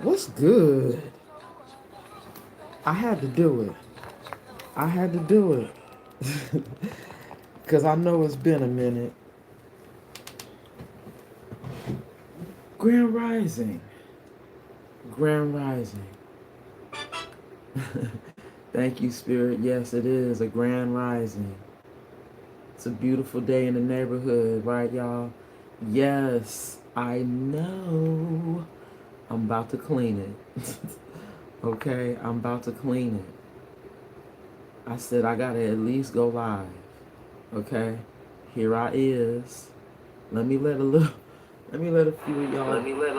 What's good? I had to do it. I had to do it. Because I know it's been a minute. Grand Rising. Grand Rising. Thank you, Spirit. Yes, it is a grand rising. It's a beautiful day in the neighborhood, right, y'all? Yes, I know. I'm about to clean it. Okay, I'm about to clean it. I said I gotta at least go live. Okay, here I is. Let me let a little, let me let a few of y'all. Let me let a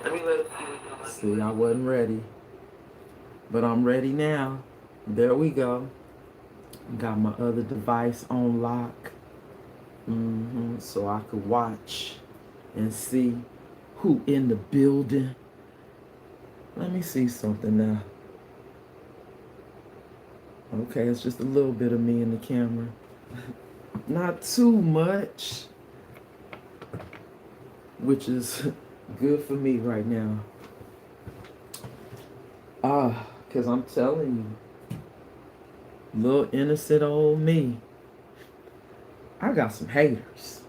few of y'all. See, I wasn't ready, but I'm ready now. There we go. Got my other device on lock. So I could watch and see who in the building. Let me see something now. Okay, it's just a little bit of me in the camera. Not too much, which is good for me right now. Because I'm telling you, little innocent old me, I got some haters.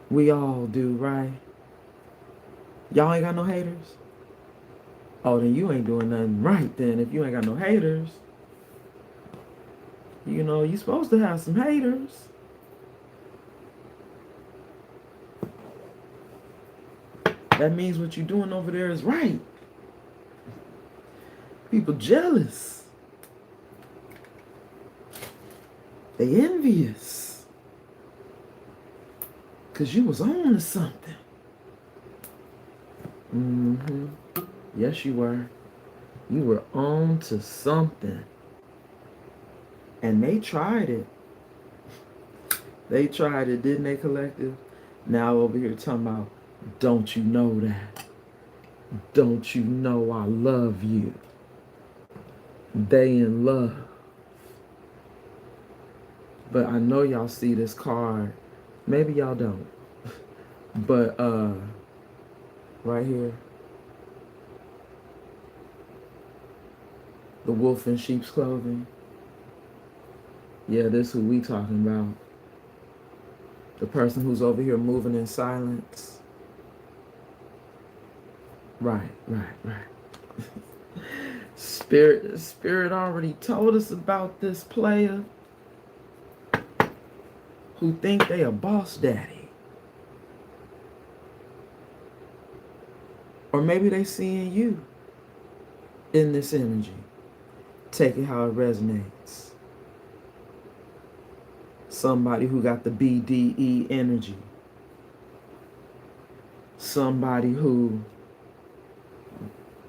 We all do, right? Y'all ain't got no haters? Oh, then you ain't doing nothing right then if you ain't got no haters. You know, you supposed to have some haters. That means what you doing over there is right. People jealous. They envious. Because you was on to something. Yes, you were. You were on to something. And they tried it. They tried it, didn't they, collective? Now over here talking about, don't you know that? Don't you know I love you? They in love. But I know y'all see this card. Maybe y'all don't. But right here, the wolf in sheep's clothing. Yeah, this who we talking about. The person who's over here moving in silence. Right. Spirit already told us about this player who think they a boss daddy. Or maybe they seeing you in this energy. Take it how it resonates. Somebody who got the BDE energy. Somebody who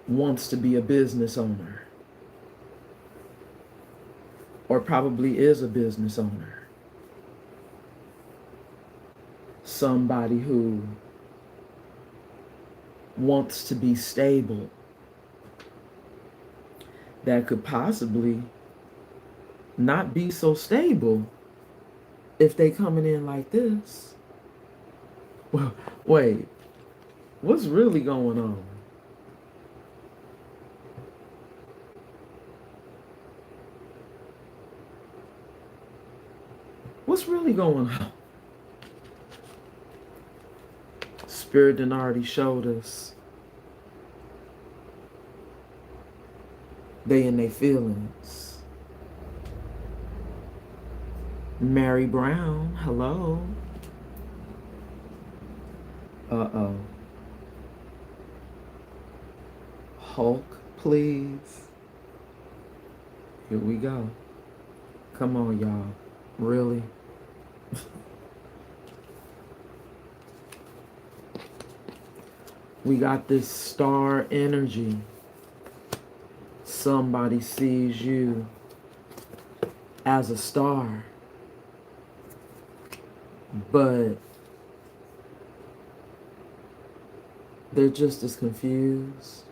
wants to be a business owner. Or probably is a business owner. Somebody who wants to be stable. That could possibly not be so stable if they coming in like this. Well, wait, what's really going on? What's really going on? Spirit done already showed us. They in their feelings. Mary Brown, hello. Uh-oh. Hulk, please. Here we go. Come on, y'all. Really? We got this star energy. Somebody sees you as a star. But they're just as confused.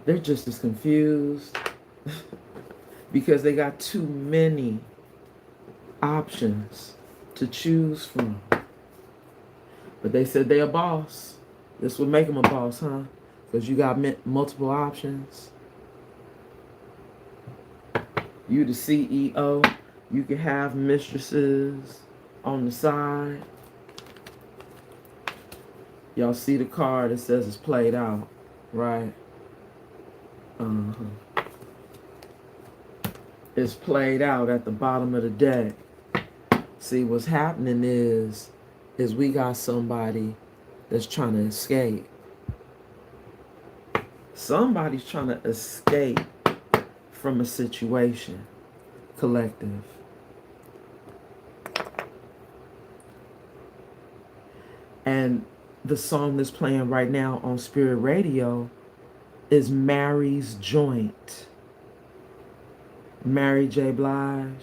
They're just as confused because they got too many options to choose from. But they said they a boss. This would make them a boss, huh? Because you got multiple options. You the CEO. You can have mistresses on the side. Y'all see the card that says it's played out, right? It's played out at the bottom of the deck. See, what's happening is we got somebody that's trying to escape. Somebody's trying to escape from a situation. Collective. And the song that's playing right now on Spirit Radio is Mary's Joint. Mary J. Blige.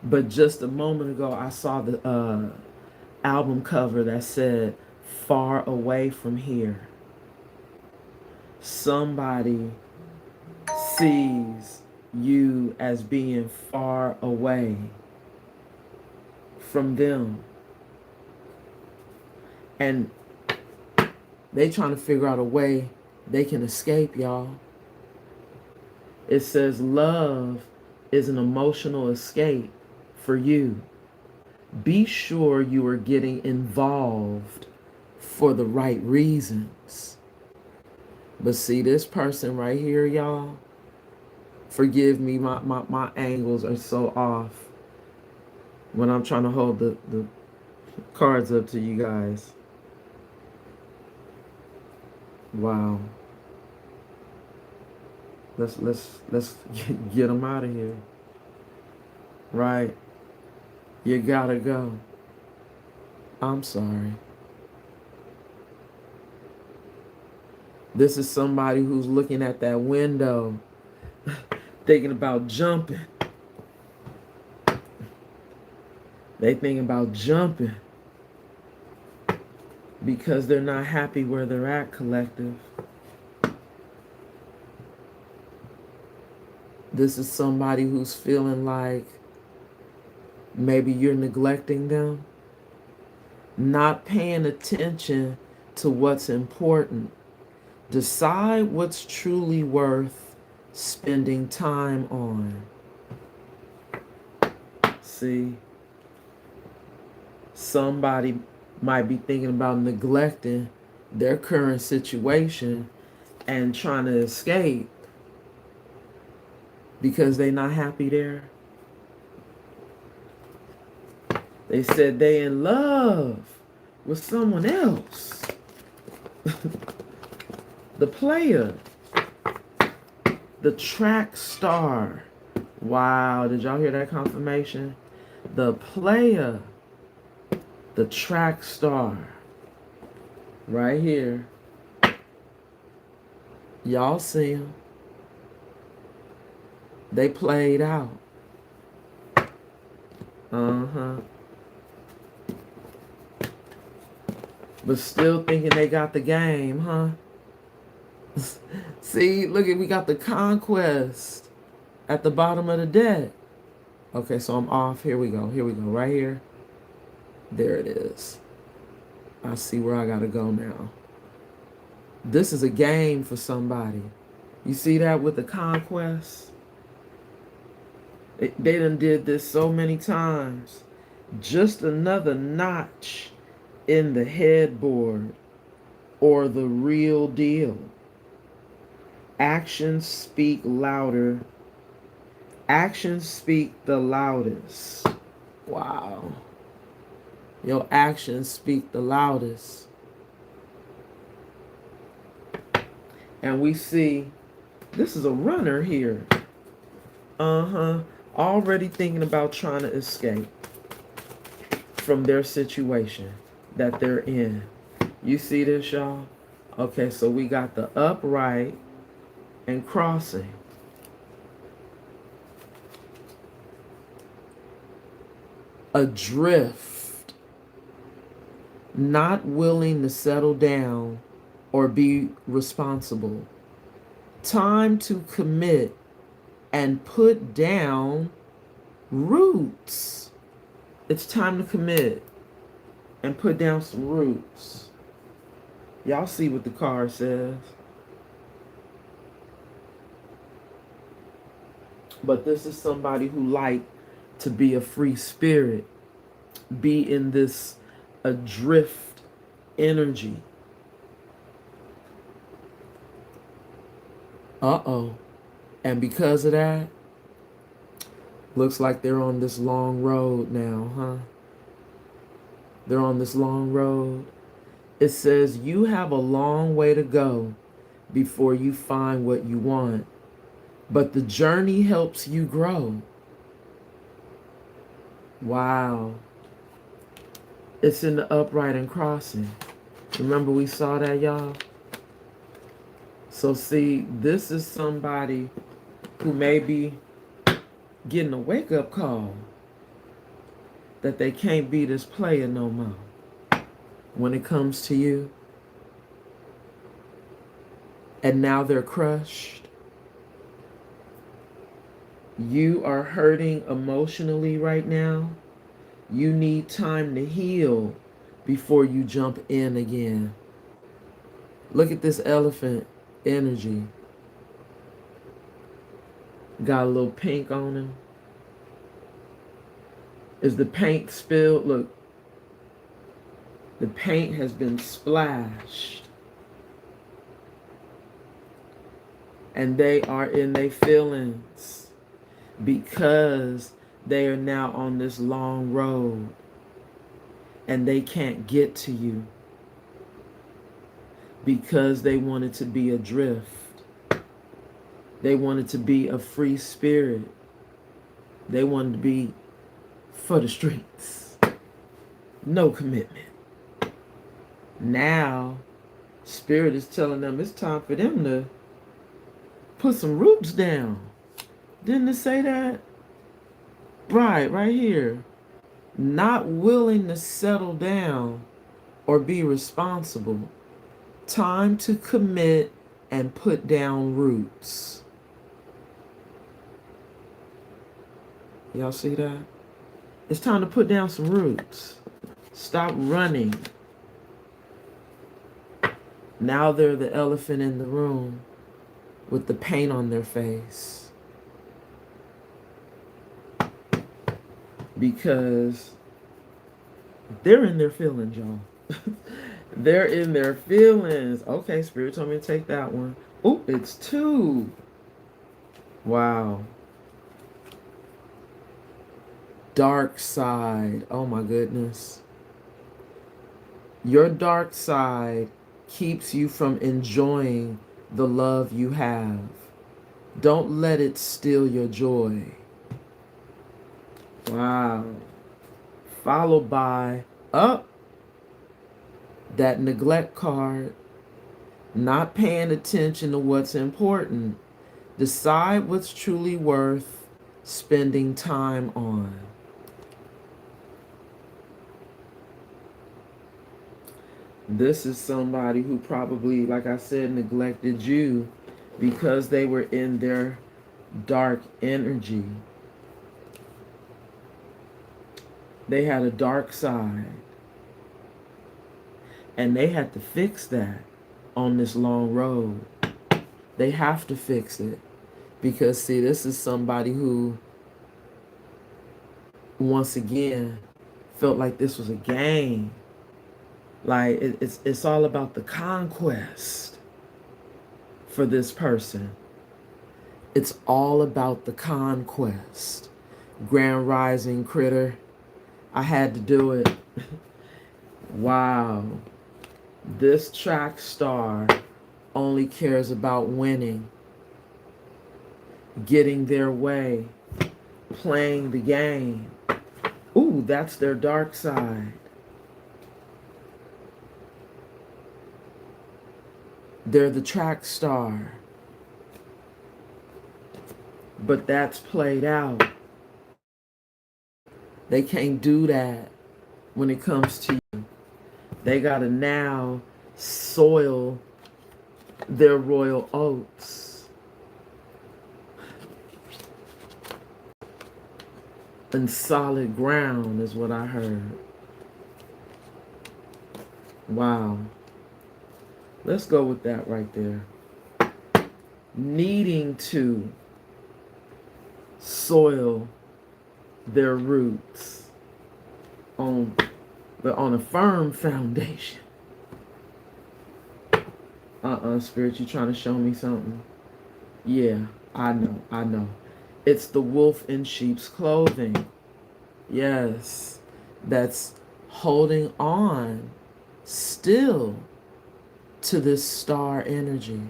But just a moment ago, I saw the album cover that said, Far Away From Here. Somebody sees you as being far away from them. And they trying to figure out a way they can escape, y'all. It says love is an emotional escape for you. Be sure you are getting involved for the right reasons. But see, this person right here, y'all, forgive me, my angles are so off when I'm trying to hold the cards up to you guys. Wow. Let's get them out of here. Right. You gotta go. I'm sorry. This is somebody who's looking at that window, thinking about jumping. They thinking about jumping because they're not happy where they're at, collective. This is somebody who's feeling like maybe you're neglecting them, not paying attention to what's important. Decide what's truly worth spending time on. See, somebody might be thinking about neglecting their current situation and trying to escape because they're not happy there. They said they in love with someone else. The player, the track star. Wow, did y'all hear that confirmation? The player, the track star. Right here. Y'all see him. They played out. But still thinking they got the game, huh? See, look at, we got the conquest at the bottom of the deck. Okay, so I'm off. Here we go. Here we go. Right here. There it is. I see where I gotta go now. This is a game for somebody. You see that with the conquest? They done did this so many times. Just another notch in the headboard or the real deal. Actions speak louder. Actions speak the loudest. Wow. Your actions speak the loudest. And we see this is a runner here. Already thinking about trying to escape from their situation that they're in. You see this, y'all? Okay, so we got the upright and crossing. Adrift, not willing to settle down or be responsible. Time to commit and put down roots. It's time to commit and put down some roots. Y'all see what the card says. But this is somebody who like to be a free spirit, be in this adrift energy. Uh-oh. And because of that, looks like they're on this long road now, huh? They're on this long road. It says you have a long way to go before you find what you want, but the journey helps you grow. Wow. It's in the upright and crossing. Remember we saw that, y'all? So see, this is somebody who may be getting a wake-up call that they can't be this player no more when it comes to you. And now they're crushed. You are hurting emotionally right now. You need time to heal before you jump in again. Look at this elephant energy. Got a little pink on him. Is the paint spilled? Look, the paint has been splashed. And they are in their feelings because they are now on this long road and they can't get to you because they wanted to be adrift. They wanted to be a free spirit. They wanted to be for the streets. No commitment. Now, Spirit is telling them it's time for them to put some roots down. Didn't it say that? Right here. Not willing to settle down or be responsible. Time to commit and put down roots. Y'all see that? It's time to put down some roots. Stop running. Now they're the elephant in the room with the paint on their face. Because they're in their feelings, y'all. They're in their feelings. Okay, Spirit told me to take that one. Oh, it's 2. Wow. Dark side. Oh my goodness. Your dark side keeps you from enjoying the love you have. Don't let it steal your joy. Wow. Followed by that neglect card. Not paying attention to what's important. Decide what's truly worth spending time on. This is somebody who probably, like I said, neglected you because they were in their dark energy. They had a dark side. And they had to fix that on this long road. They have to fix it. Because, see, this is somebody who, once again, felt like this was a game. Like, it's all about the conquest for this person. It's all about the conquest. Grand Rising Critter. I had to do it. Wow. This track star only cares about winning, getting their way, playing the game. Ooh, that's their dark side. They're the track star. But that's played out. They can't do that when it comes to you. They gotta now soil their royal oats in solid ground is what I heard. Wow. Let's go with that right there. Needing to soil their roots on a firm foundation. Spirit, you trying to show me something? Yeah, I know. It's the wolf in sheep's clothing. Yes, that's holding on still to this star energy.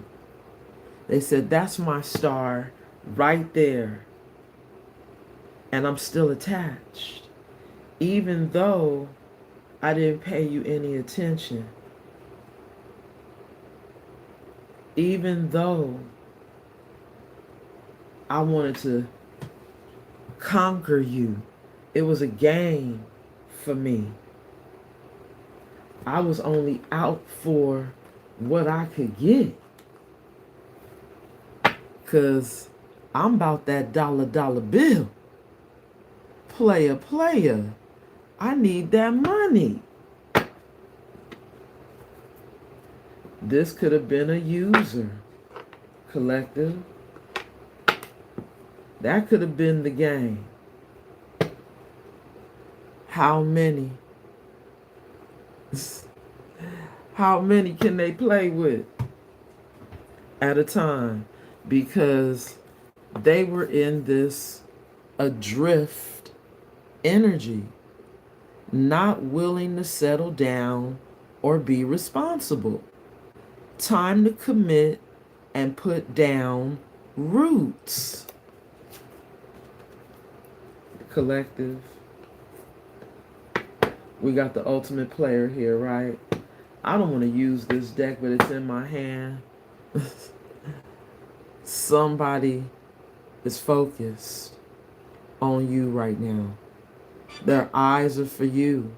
They said, that's my star right there. And I'm still attached. Even though I didn't pay you any attention. Even though I wanted to conquer you. It was a game for me. I was only out for what I could get. Because I'm about that dollar bill. Player. I need that money. This could have been a user, collective. That could have been the game. How many? How many can they play with at a time? Because they were in this adrift energy, not willing to settle down or be responsible. Time to commit and put down roots. Collective. We got the ultimate player here, right? I don't want to use this deck, but it's in my hand. Somebody is focused on you right now. Their eyes are for you.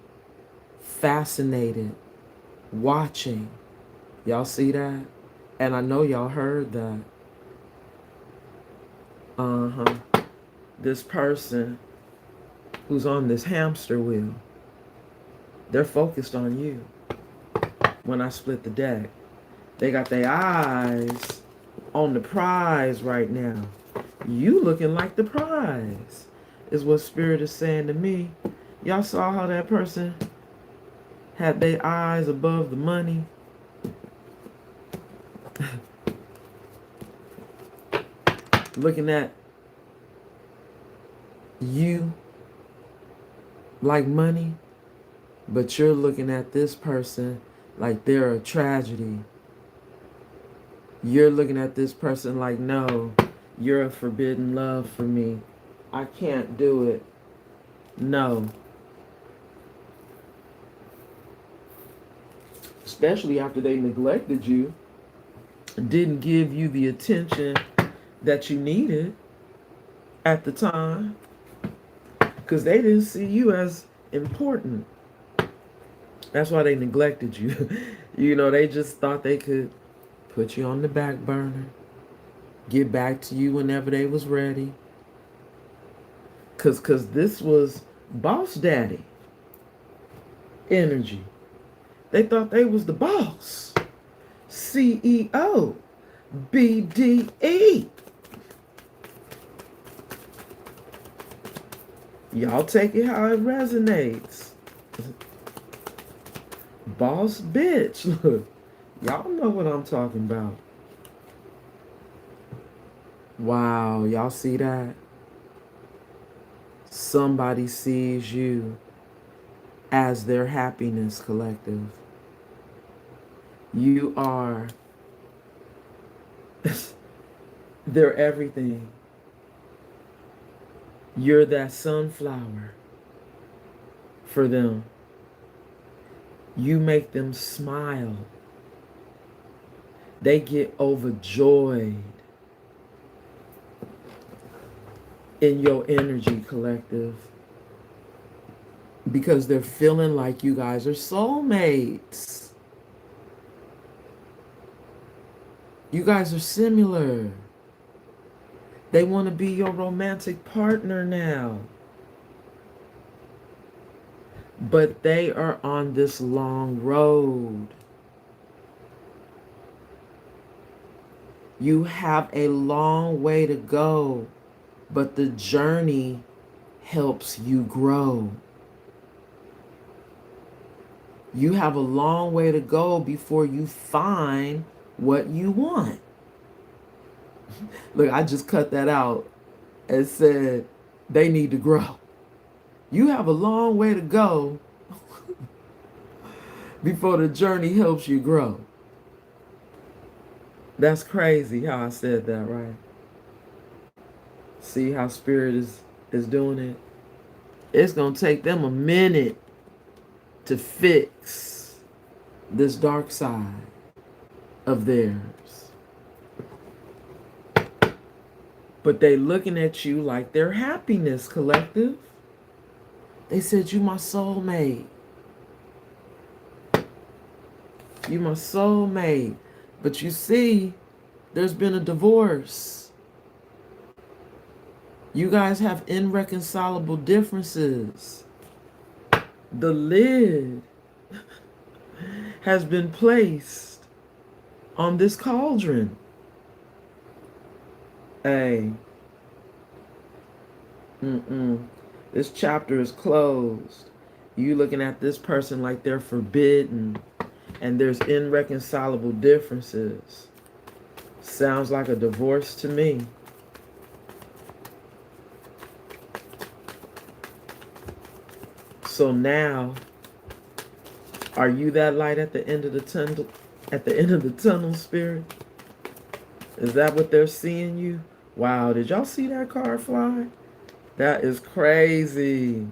Fascinated. Watching. Y'all see that? And I know y'all heard that. This person who's on this hamster wheel, they're focused on you. When I split the deck, they got their eyes on the prize right now. You looking like the prize is what Spirit is saying to me. Y'all saw how that person had their eyes above the money? Looking at you like money, but you're looking at this person like they're a tragedy. You're looking at this person like, no, you're a forbidden love for me. I can't do it. No. Especially after they neglected you, didn't give you the attention that you needed at the time, because they didn't see you as important. That's why they neglected you. You know, they just thought they could put you on the back burner, get back to you whenever they was ready. Cause this was boss daddy energy. They thought they was the boss. CEO. BDE. Y'all take it how it resonates. Boss bitch. Look, y'all know what I'm talking about. Wow, y'all see that? Somebody sees you as their happiness, collective. You are their everything. You're that sunflower for them. You make them smile. They get overjoyed in your energy, collective, because they're feeling like you guys are soulmates. You guys are similar. They want to be your romantic partner now. But they are on this long road. You have a long way to go, but the journey helps you grow. You have a long way to go before you find what you want. Look, I just cut that out and said they need to grow. You have a long way to go before the journey helps you grow. That's crazy how I said that, right? See how Spirit is doing it? It's going to take them a minute to fix this dark side of theirs. But they looking at you like they're happiness, collective. They said, you my soulmate. You my soulmate. But you see, there's been a divorce. You guys have irreconcilable differences. The lid has been placed on this cauldron. Hey. This chapter is closed. You looking at this person like they're forbidden. And there's irreconcilable differences. Sounds like a divorce to me. So now, are you that light at the end of the tunnel? At the end of the tunnel, Spirit? Is that what they're seeing you? Wow, did y'all see that card fly? That is crazy.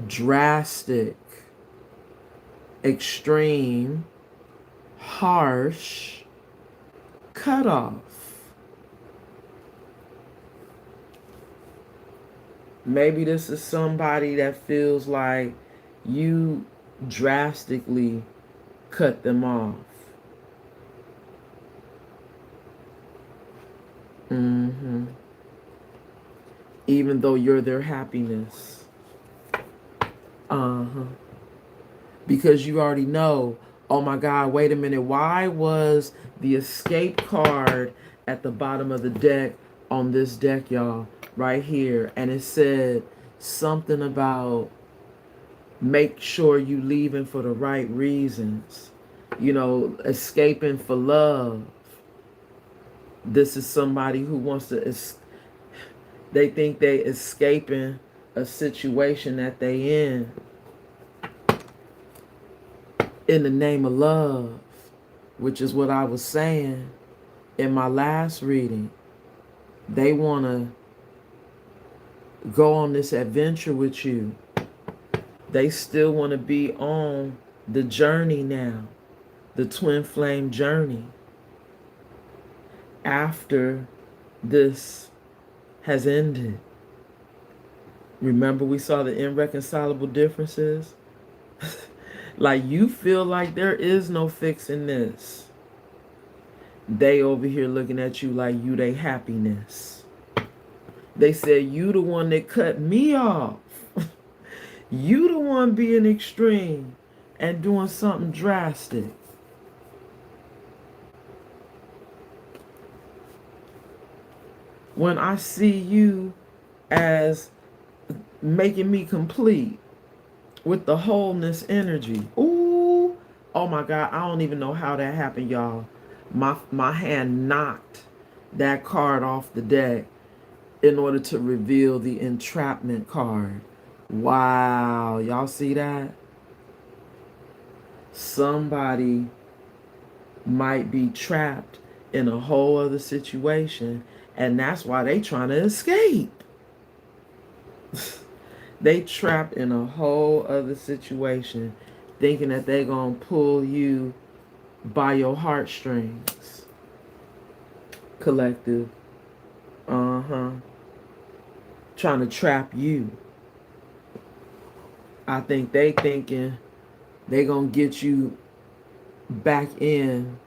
Drastic, extreme, harsh, cutoff. Maybe this is somebody that feels like you drastically cut them off. Even though you're their happiness. Because you already know, oh my God, wait a minute. Why was the escape card at the bottom of the deck on this deck, y'all? Right here. And it said something about make sure you leaving for the right reasons. You know, escaping for love. This is somebody who wants to, they think they escaping a situation that they in the name of love, which is what I was saying in my last reading. They want to go on this adventure with you. They still want to be on the journey now, the twin flame journey. After this has ended. Remember we saw the irreconcilable differences? Like you feel like there is no fixing this. They over here looking at you like you they happiness. They said you the one that cut me off. You the one being extreme and doing something drastic. When I see you as making me complete with the wholeness energy. Ooh, oh my God, I don't even know how that happened, y'all. My hand knocked that card off the deck in order to reveal the entrapment card. Wow, y'all see that? Somebody might be trapped in a whole other situation, and that's why they trying to escape. They trapped in a whole other situation, thinking that they gonna pull you by your heartstrings. Collective. Trying to trap you. I think they thinking they gonna get you back in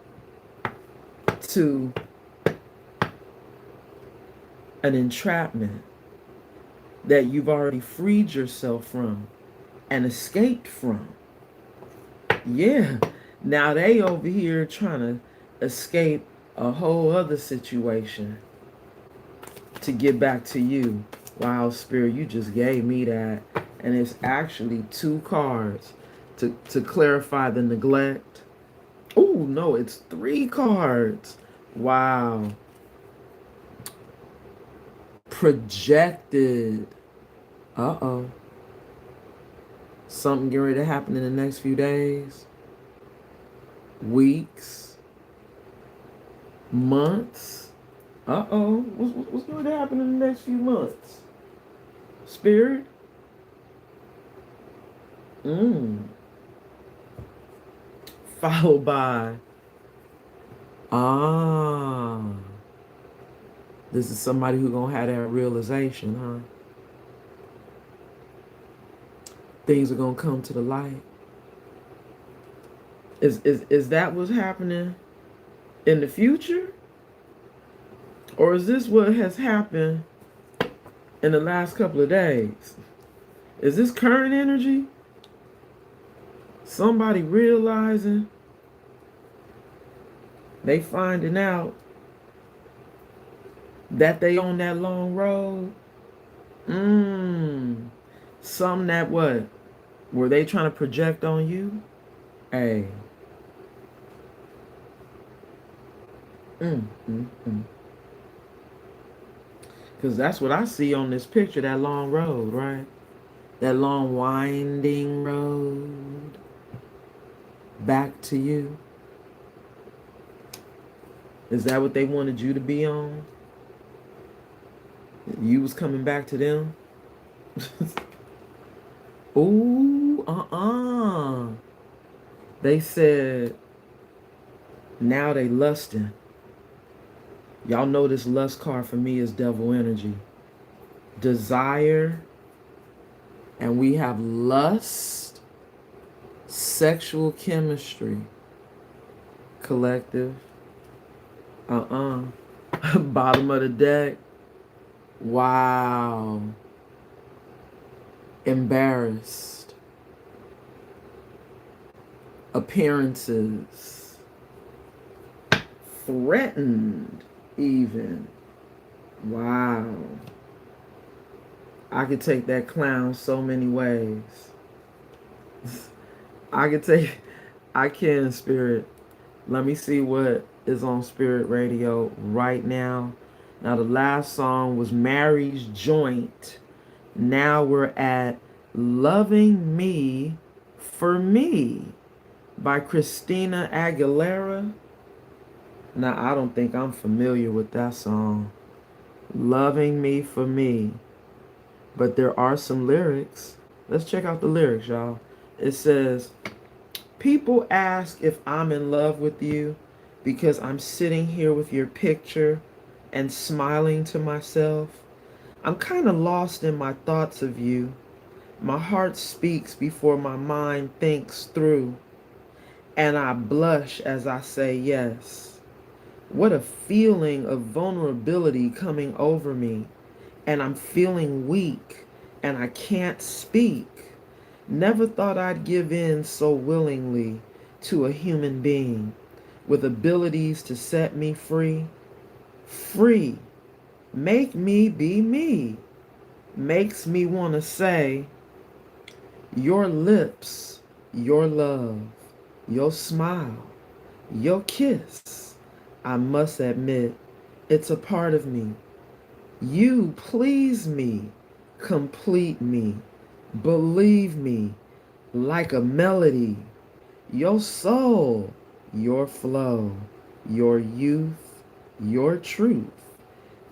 to an entrapment that you've already freed yourself from and escaped from. Yeah. Now they over here trying to escape a whole other situation to get back to you. Wow, Spirit, you just gave me that. And it's actually 2 cards to clarify the neglect. Oh, no, it's 3 cards. Wow. Projected. Uh-oh. Something getting ready to happen in the next few days, weeks, months. Uh-oh. What's going to happen in the next few months? Spirit? Followed by, this is somebody who's going to have that realization, huh? Things are going to come to the light. Is that what's happening in the future? Or is this what has happened in the last couple of days? Is this current energy? Somebody realizing, they finding out that they on that long road? Some that what? Were they trying to project on you? Hey. Because that's what I see on this picture, that long road, right? That long winding road back to you. Is that what they wanted you to be on? You was coming back to them? Ooh, They said, now they lusting. Y'all know this lust card for me is devil energy. Desire, and we have lust, sexual chemistry, collective. Bottom of the deck. Wow. Embarrassed. Appearances. Threatened, even. Wow. I could take that clown so many ways. I can, Spirit. Let me see what is on Spirit Radio right now. Now, the last song was Mary's Joint. Now we're at Loving Me for Me by Christina Aguilera. Now, I don't think I'm familiar with that song. Loving Me for Me. But there are some lyrics. Let's check out the lyrics, y'all. It says, people ask if I'm in love with you because I'm sitting here with your picture and smiling to myself. I'm kind of lost in my thoughts of you. My heart speaks before my mind thinks through. And I blush as I say yes. What a feeling of vulnerability coming over me. And I'm feeling weak, and I can't speak. Never thought I'd give in so willingly to a human being with abilities to set me free. Free. Make me be me. Makes me want to say, your lips, your love, your smile, your kiss. I must admit, it's a part of me. You please me, complete me, believe me, like a melody. Your soul, your flow, your youth, your truth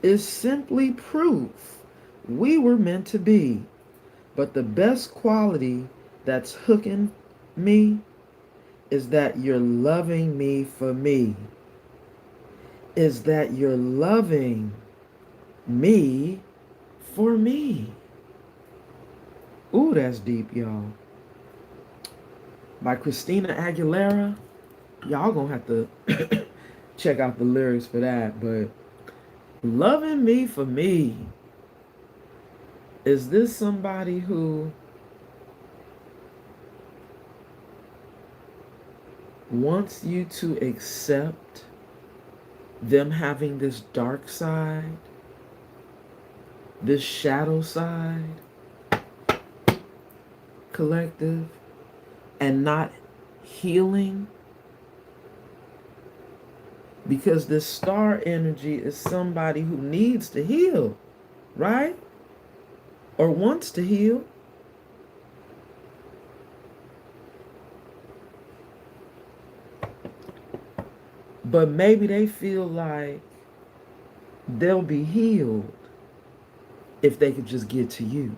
is simply proof we were meant to be. But the best quality that's hooking me is that you're loving me for me. Is that you're loving me for me. Ooh, that's deep, y'all. By Christina Aguilera. Y'all gonna have to check out the lyrics for that, but Loving me for me. Is this somebody who wants you to accept them having this dark side, this shadow side, collective, and not healing? Because this star energy is somebody who needs to heal, right? Or wants to heal. But maybe they feel like they'll be healed if they could just get to you.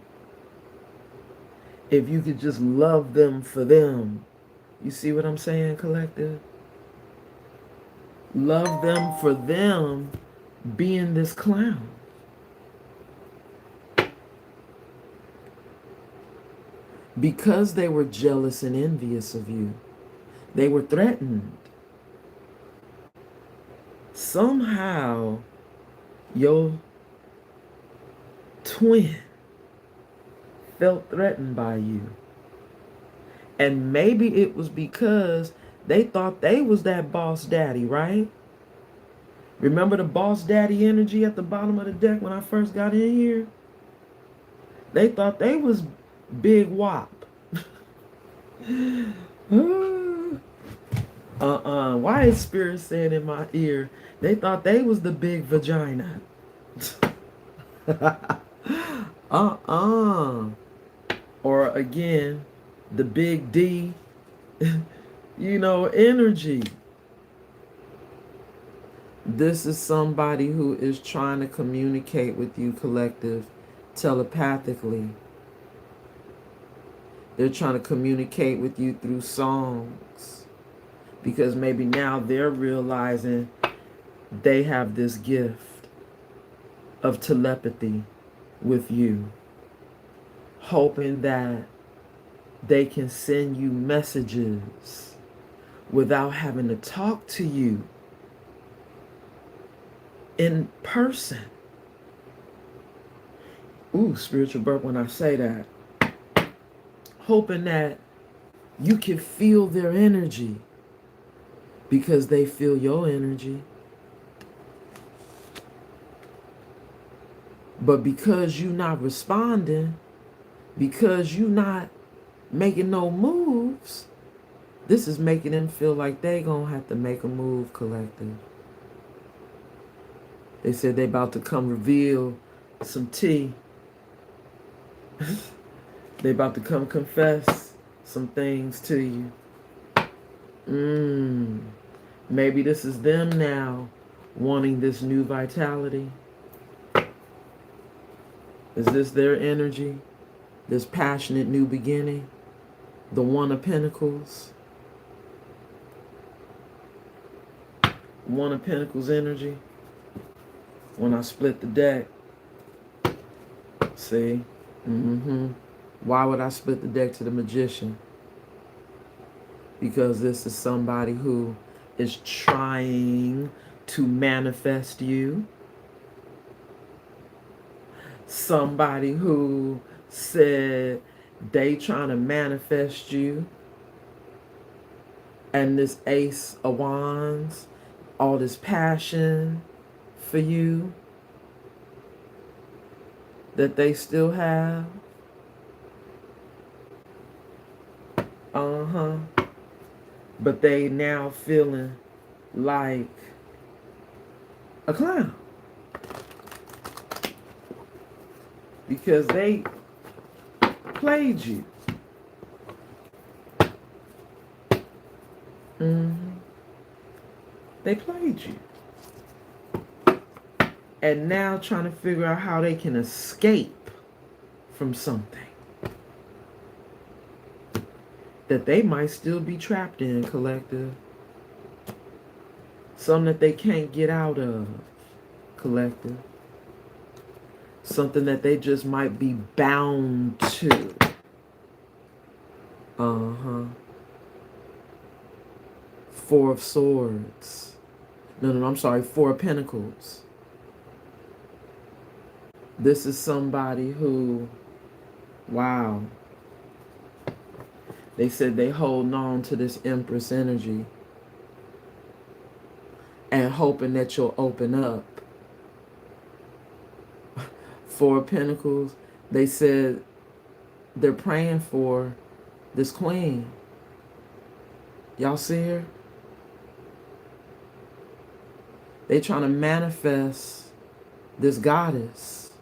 If you could just love them for them. You see what I'm saying, collective? Love them for them being this clown. Because they were jealous and envious of you, they were threatened. Somehow, your twin felt threatened by you. And maybe it was because they thought they was that boss daddy, right? Remember the boss daddy energy at the bottom of the deck when I first got in here? They thought they was Big Wop. Why is Spirit saying in my ear, they thought they was the big vagina? Or again, the big D, energy. This is somebody who is trying to communicate with you, collective, telepathically. They're trying to communicate with you through songs. Because maybe now they're realizing they have this gift of telepathy with you, hoping that they can send you messages without having to talk to you in person. Ooh, spiritual burp when I say that. Hoping that you can feel their energy because they feel your energy. But because you not responding, because you not making no moves, this is making them feel like they gonna have to make a move, collective. They said they about to come reveal some tea. They about to come confess some things to you. Maybe this is them now wanting this new vitality. Is this their energy? This passionate new beginning? The One of Pentacles? One of Pentacles energy? When I split the deck. See? Why would I split the deck to the Magician? Because this is somebody who is trying to manifest you. Somebody who said they trying to manifest you. And this Ace of Wands, all this passion for you that they still have. But they now feeling like a clown. Because they played you. They played you. And now trying to figure out how they can escape from something that they might still be trapped in, collective. Something that they can't get out of, collective. Something that they just might be bound to. Four of Swords. No, I'm sorry, Four of Pentacles. This is somebody who, wow, they said they holding on to this Empress energy and hoping that you'll open up. Four of Pentacles, they said they're praying for this queen. Y'all see her? They trying to manifest this goddess.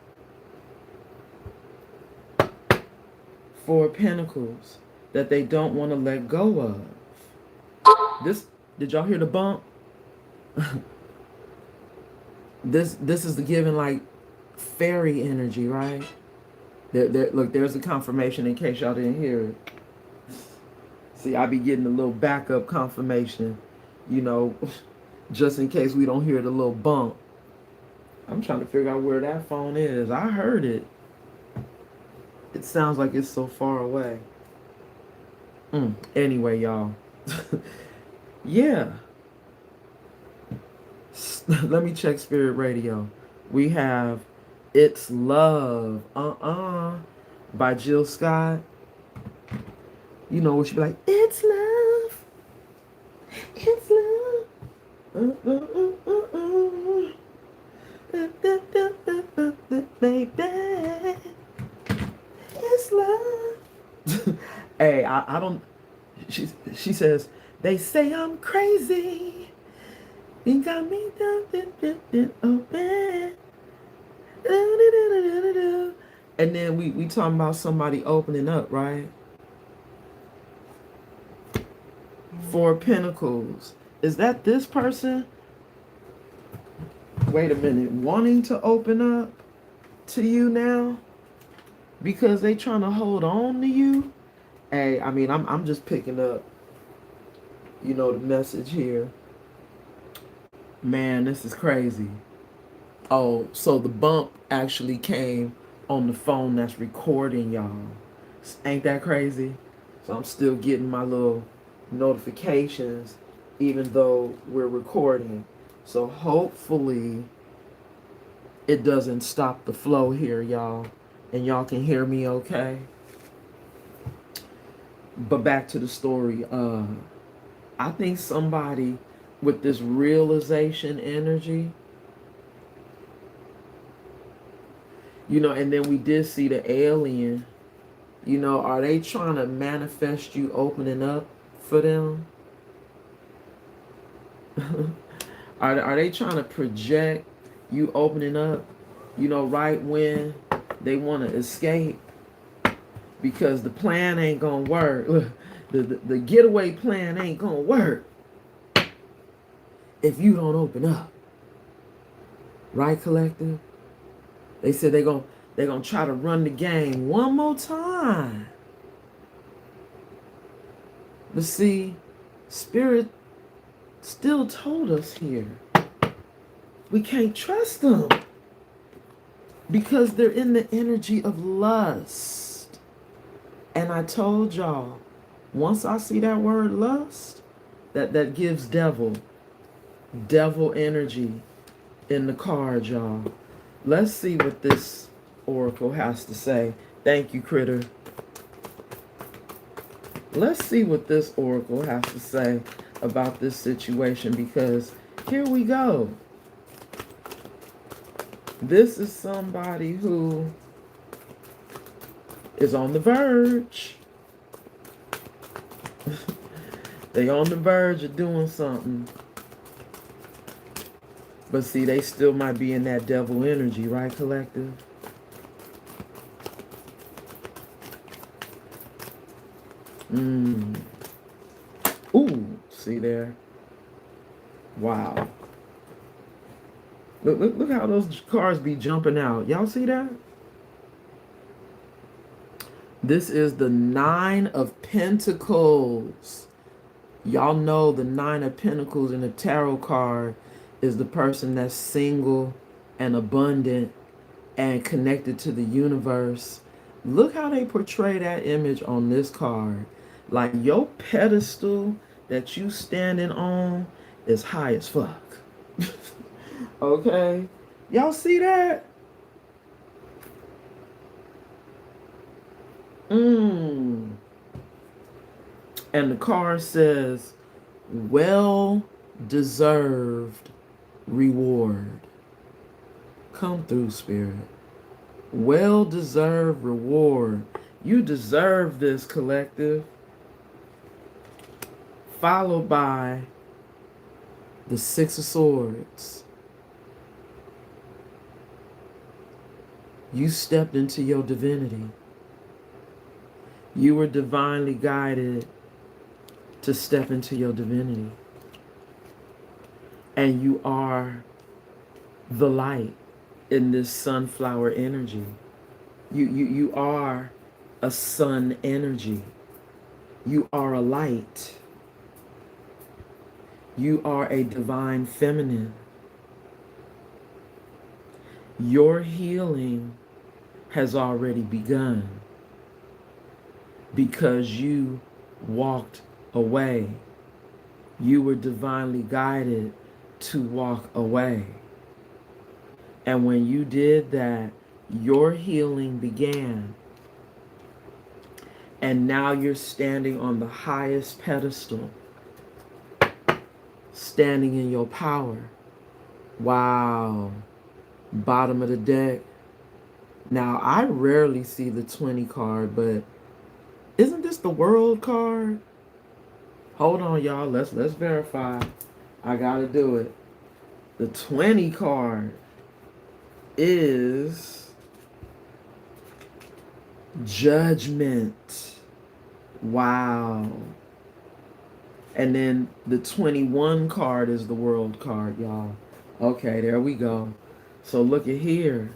Four of Pentacles that they don't want to let go of. This, did y'all hear the bump? This is the giving like fairy energy, right? Look, there's the confirmation in case y'all didn't hear it. See, I be getting a little backup confirmation, you know, just in case we don't hear the little bump. I'm trying to figure out where that phone is. I heard it. It sounds like it's so far away. Anyway, y'all. Yeah. Let me check Spirit Radio. We have It's Love, by Jill Scott. You know what she be like, it's love. It's love. Baby. It's love. Hey, I don't, she says, they say I'm crazy. You got me open. And then we talking about somebody opening up, right? Four of Pentacles. Is that this person? Wait a minute. Wanting to open up to you now? Because they trying to hold on to you? Hey, I mean, I'm just picking up, you know, the message here. Man, this is crazy. Oh, so the bump actually came on the phone that's recording y'all. Ain't that crazy? So I'm still getting my little notifications even though we're recording. So hopefully it doesn't stop the flow here, y'all. And y'all can hear me okay. But back to the story. I think somebody with this realization energy, you know, and then we did see the alien, you know, are they trying to manifest you opening up for them? Are they trying to project you opening up, you know, right when they want to escape? Because the plan ain't gonna work. The getaway plan ain't gonna work if you don't open up. Right, collective? They said they're gonna try to run the game one more time. But see, Spirit still told us here, we can't trust them because they're in the energy of lust. And I told y'all, once I see that word lust, that gives devil energy in the card, y'all. Let's see what this oracle has to say. Thank you, Critter. Let's see what this oracle has to say about this situation, because here we go. This is somebody who is on the verge. They on the verge of doing something. But see, they still might be in that devil energy, right, collective? Ooh, see there? Wow. Look how those cards be jumping out. Y'all see that? This is the Nine of Pentacles. Y'all know the Nine of Pentacles in the tarot card is the person that's single and abundant and connected to the universe. Look how they portray that image on this card. Like your pedestal that you standing on is high as fuck. Okay? Y'all see that? And the card says, well deserved reward. Come through, Spirit. Well deserved reward. You deserve this, collective. Followed by the Six of Swords. You stepped into your divinity. You were divinely guided to step into your divinity. And you are the light in this sunflower energy. You are a sun energy. You are a light. You are a divine feminine. Your healing has already begun because you walked away. You were divinely guided to walk away. And when you did that, your healing began. And now you're standing on the highest pedestal, standing in your power. Wow. Bottom of the deck. Now, I rarely see the 20 card, but isn't this the World card? Hold on, y'all. Let's verify. I gotta do it. The 20 card is Judgment. Wow. And then the 21 card is the World card, y'all. Okay, there we go. So look at here.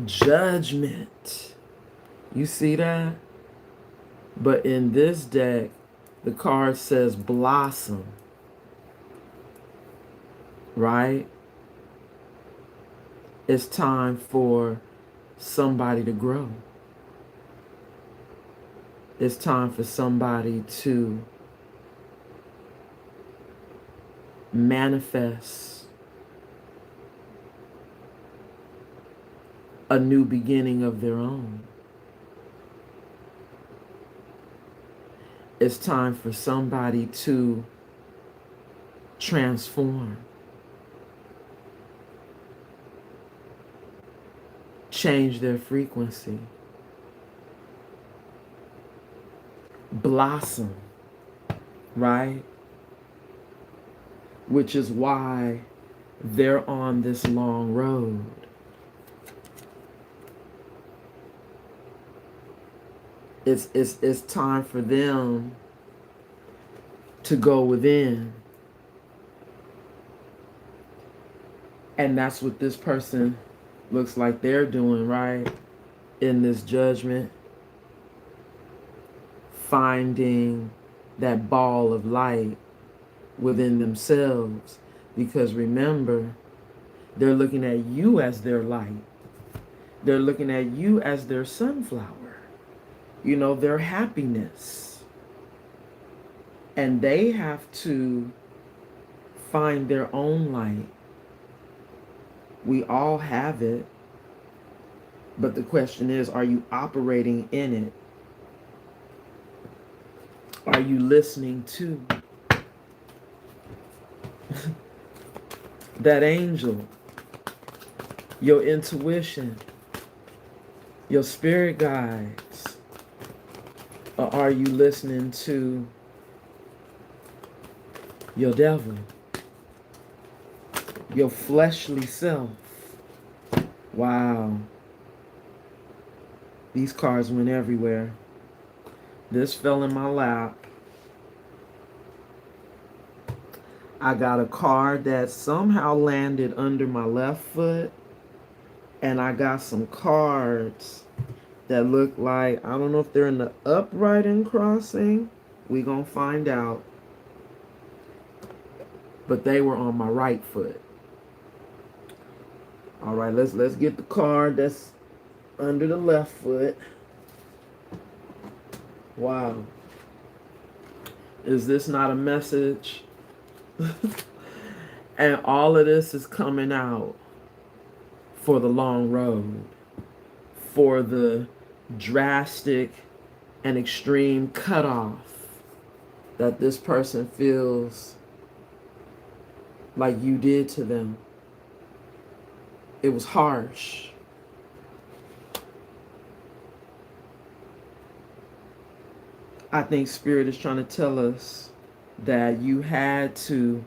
Judgment. You see that? But in this deck, the card says blossom. Right? It's time for somebody to grow. It's time for somebody to manifest a new beginning of their own. It's time for somebody to transform, change their frequency, blossom, right? Which is why they're on this long road. It's time for them to go within. And that's what this person looks like they're doing, right? In this judgment. Finding that ball of light within themselves. Because remember, they're looking at you as their light. They're looking at you as their sunflower. You know, their happiness. And they have to find their own light. We all have it. But the question is, are you operating in it? Are you listening to that angel, your intuition, your spirit guides? Or are you listening to your devil, your fleshly self? Wow. These cards went everywhere. This fell in my lap. I got a card that somehow landed under my left foot. And I got some cards that look like, I don't know if they're in the upright and crossing. We gonna find out. But they were on my right foot. All right, let's get the card that's under the left foot. Wow. Is this not a message? And all of this is coming out for the long road, for the drastic and extreme cutoff that this person feels like you did to them. It was harsh. I think Spirit is trying to tell us that you had to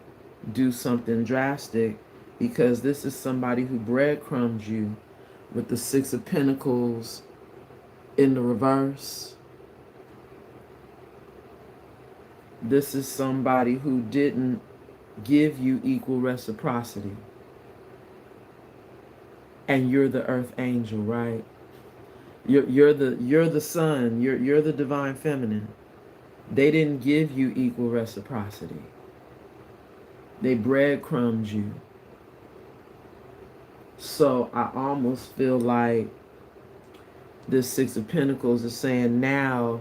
do something drastic, because this is somebody who breadcrumbs you with the Six of Pentacles in the reverse. This is somebody who didn't give you equal reciprocity. And you're the earth angel, right? You're the sun. You're the divine feminine. They didn't give you equal reciprocity. They breadcrumbed you. So I almost feel like this Six of Pentacles is saying now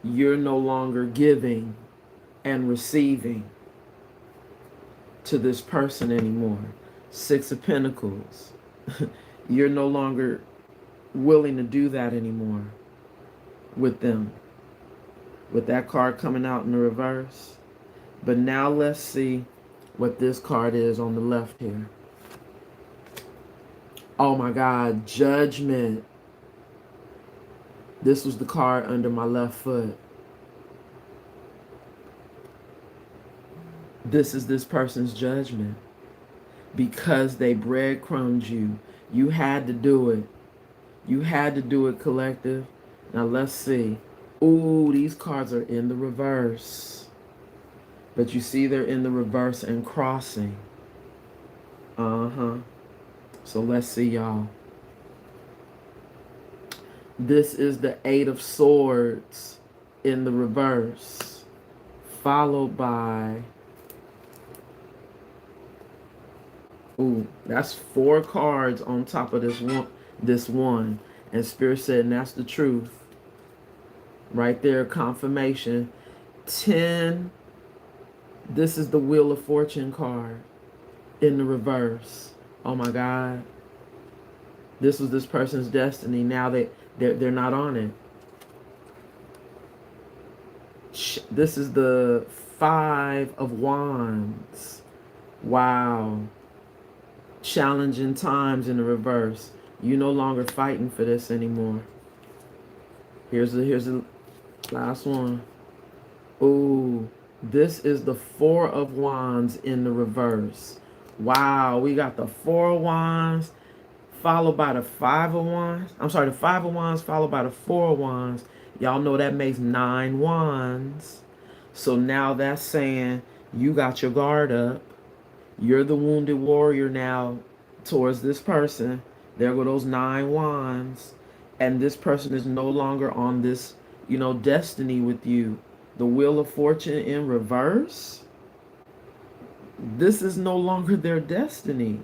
you're no longer giving and receiving to this person anymore. Six of Pentacles. You're no longer willing to do that anymore with them. With that card coming out in the reverse. But now let's see what this card is on the left here. Oh my God, Judgment. This was the card under my left foot. This is this person's judgment. Because they breadcrumbed you. You had to do it. You had to do it, collective. Now let's see. Ooh, these cards are in the reverse. But you see they're in the reverse and crossing. So let's see, y'all. This is the Eight of Swords in the reverse. Followed by... Ooh, that's 4 cards on top of this one. And Spirit said, and that's the truth. Right there, confirmation. 10. This is the Wheel of Fortune card in the reverse. Oh my God. This was this person's destiny. Now they're not on it. This is the 5 of Wands. Wow. Challenging times in the reverse. You're no longer fighting for this anymore. Here's the last one. Ooh, this is the 4 of Wands in the reverse. Wow, we got the 4 of Wands followed by the 5 of Wands. I'm sorry, the 5 of Wands followed by the 4 of Wands. Y'all know that makes 9 Wands. So now that's saying you got your guard up. You're the wounded warrior now towards this person. There go those 9 Wands. And this person is no longer on this, destiny with you. The Wheel of Fortune in reverse. This is no longer their destiny.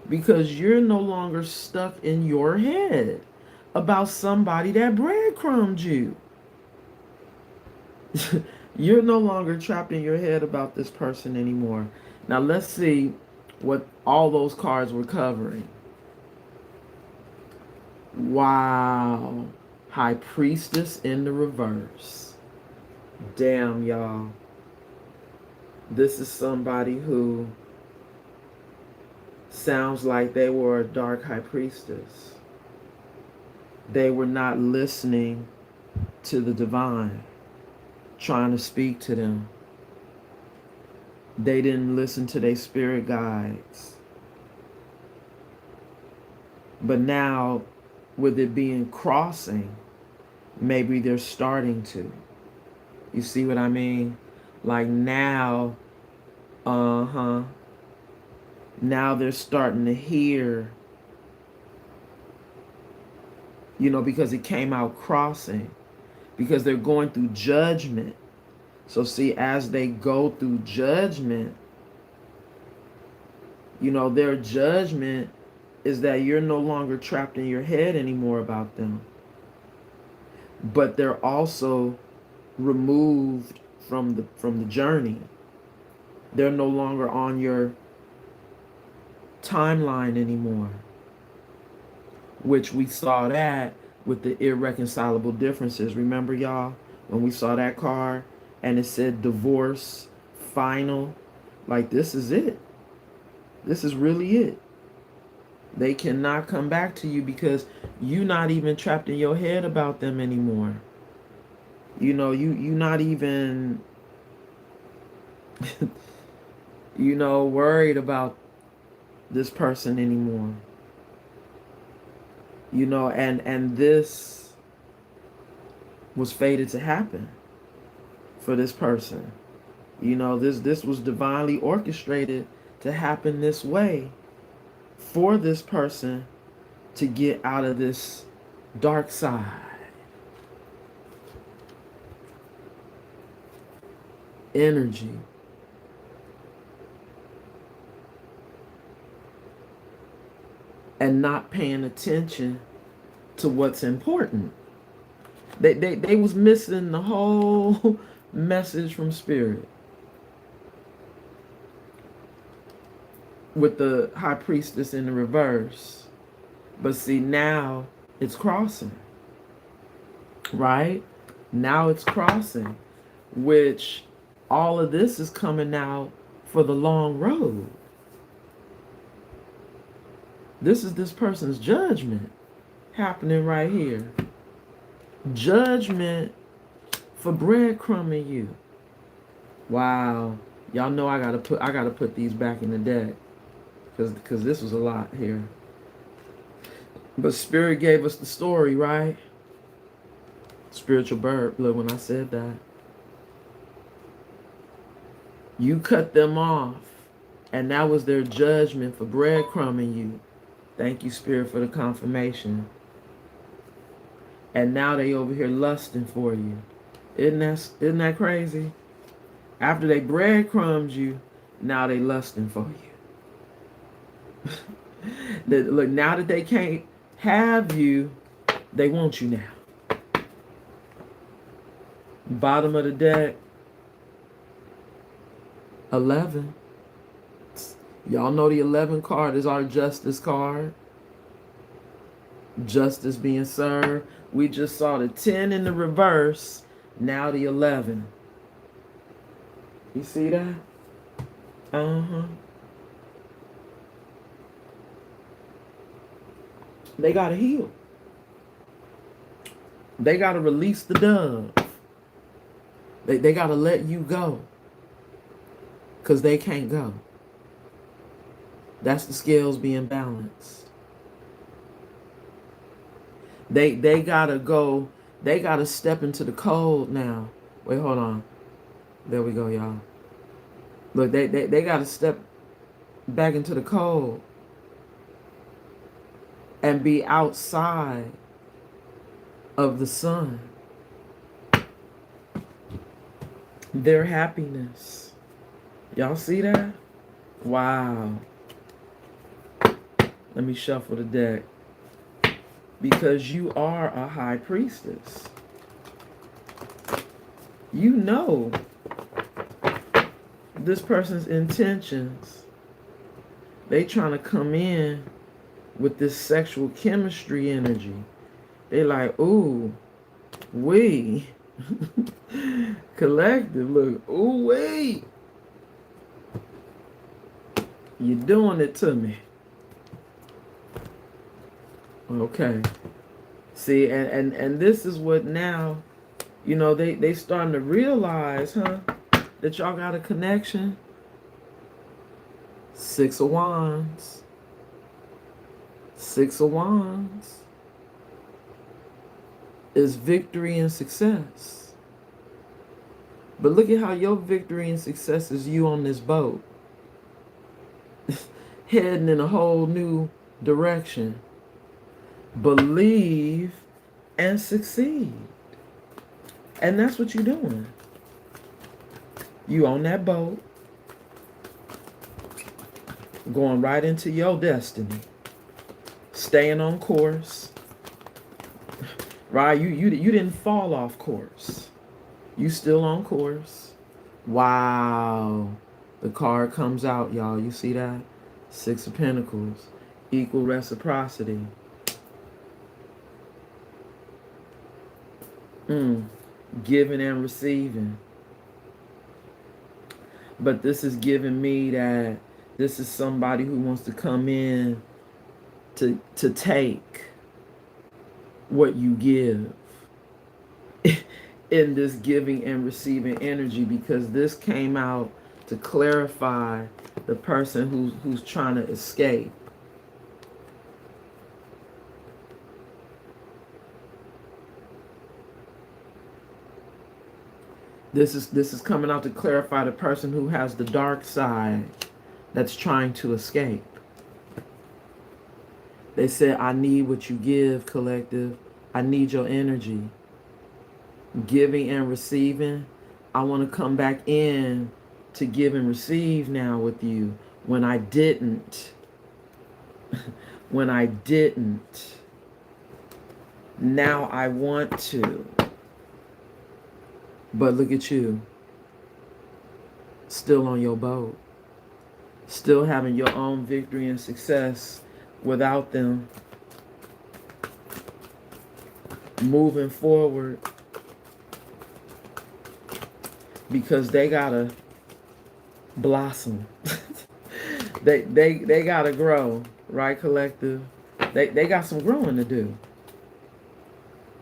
Because you're no longer stuck in your head about somebody that breadcrumbed you. You're no longer trapped in your head about this person anymore. Now let's see what all those cards were covering. Wow. High Priestess in the reverse. Damn, y'all. This is somebody who sounds like they were a dark high priestess. They were not listening to the divine, trying to speak to them. They didn't listen to their spirit guides. But now, with it being crossing, maybe they're starting to. You see what I mean? Like now, now they're starting to hear, because it came out crossing. Because they're going through judgment. So see, as they go through judgment, their judgment is that you're no longer trapped in your head anymore about them. But they're also removed from the journey. They're no longer on your timeline anymore. Which we saw that with the irreconcilable differences. Remember, y'all, when we saw that card and it said divorce, final, like this is it. This is really it. They cannot come back to you because you're not even trapped in your head about them anymore. You know, you not even, you know, worried about this person anymore. You know, and this was fated to happen for this person. You know, this was divinely orchestrated to happen this way for this person to get out of this dark side. Energy. And not paying attention to what's important. They was missing the whole message from Spirit. With the High Priestess in the reverse. But see, now it's crossing. Right? Now it's crossing. Which all of this is coming out for the long road. This is this person's judgment happening right here. Judgment for breadcrumbing you. Wow. Y'all know I gotta put these back in the deck. Because this was a lot here. But Spirit gave us the story, right? Spiritual bird. Look, when I said that. You cut them off. And that was their judgment for breadcrumbing you. Thank you, Spirit, for the confirmation. And now they over here lusting for you. Isn't that crazy? After they breadcrumbed you, now they lusting for you. Look, now that they can't have you, they want you now. Bottom of the deck, 11. Y'all know the 11 card is our justice card. Justice being served. We just saw the 10 in the reverse. Now the 11. You see that? They got to heal. They got to release the dove. They got to let you go. Because they can't go. That's the scales being balanced. They gotta go. They gotta step into the cold now. Wait, hold on. There we go, y'all. Look, they gotta step back into the cold and be outside of the sun. Their happiness. Y'all see that? Wow. Let me shuffle the deck. Because you are a high priestess. You know this person's intentions. They trying to come in with this sexual chemistry energy. They like, ooh, we. Collective, look, ooh, wait. You're doing it to me. Okay. See, and this is what now, you know, they starting to realize, that y'all got a connection. 6 of Wands. 6 of Wands is victory and success. But look at how your victory and success is you on this boat. Heading in a whole new direction. Believe and succeed. And that's what you're doing. You on that boat. Going right into your destiny. Staying on course. Right? You didn't fall off course. You still on course. Wow. The card comes out, y'all. You see that? 6 of Pentacles. Equal reciprocity. Giving and receiving. But this is giving me that this is somebody who wants to come in to take what you give in this giving and receiving energy, because this came out to clarify the person who's trying to escape. This is coming out to clarify the person who has the dark side that's trying to escape. They said, I need what you give, collective. I need your energy. Giving and receiving. I want to come back in to give and receive now with you when I didn't. When I didn't. Now I want to. But look at you. Still on your boat. Still having your own victory and success without them. Moving forward. Because they gotta blossom. they gotta grow, right, collective? They got some growing to do.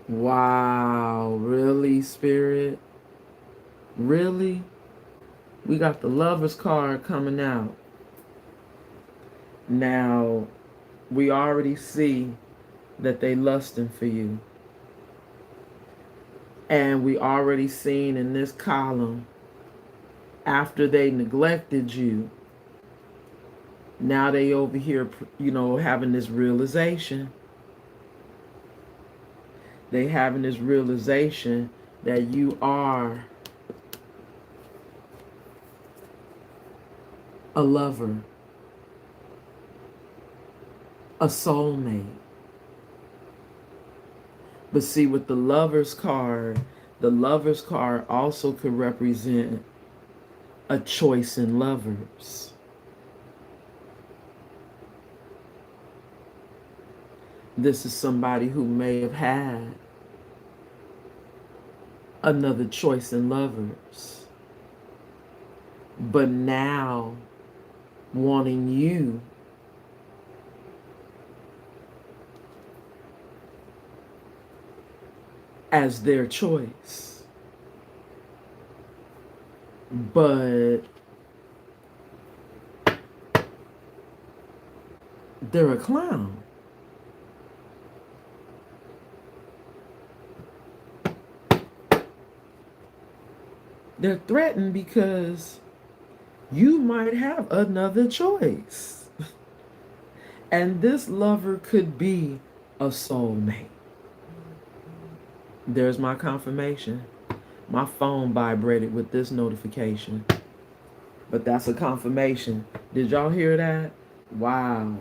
Wow, really, Spirit? Really? We got the Lover's card coming out. Now, we already see that they lusting for you. And we already seen in this column, after they neglected you, now they over here, having this realization. They having this realization that you are a lover, a soulmate. But see, with the Lover's card also could represent a choice in lovers. This is somebody who may have had another choice in lovers, but now wanting you as their choice. But they're a clown. They're threatened because you might have another choice. And this lover could be a soulmate. There's my confirmation. My phone vibrated with this notification. But that's a confirmation. Did y'all hear that? Wow.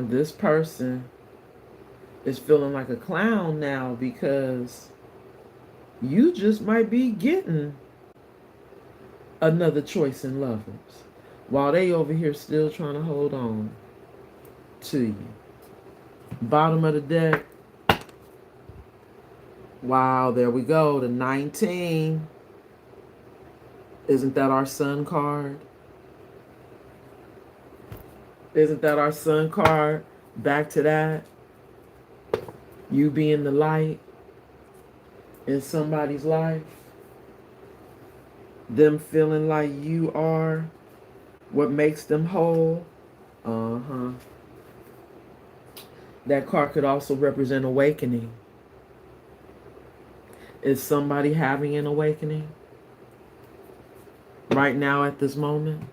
This person is feeling like a clown now because you just might be getting another choice in lovers while they over here still trying to hold on to you. Bottom of the deck. Wow, there we go. The 19. Isn't that our sun card? Isn't that our sun card? Back to that. You being the light in somebody's life. Them feeling like you are what makes them whole. That card could also represent awakening. Is somebody having an awakening right now at this moment?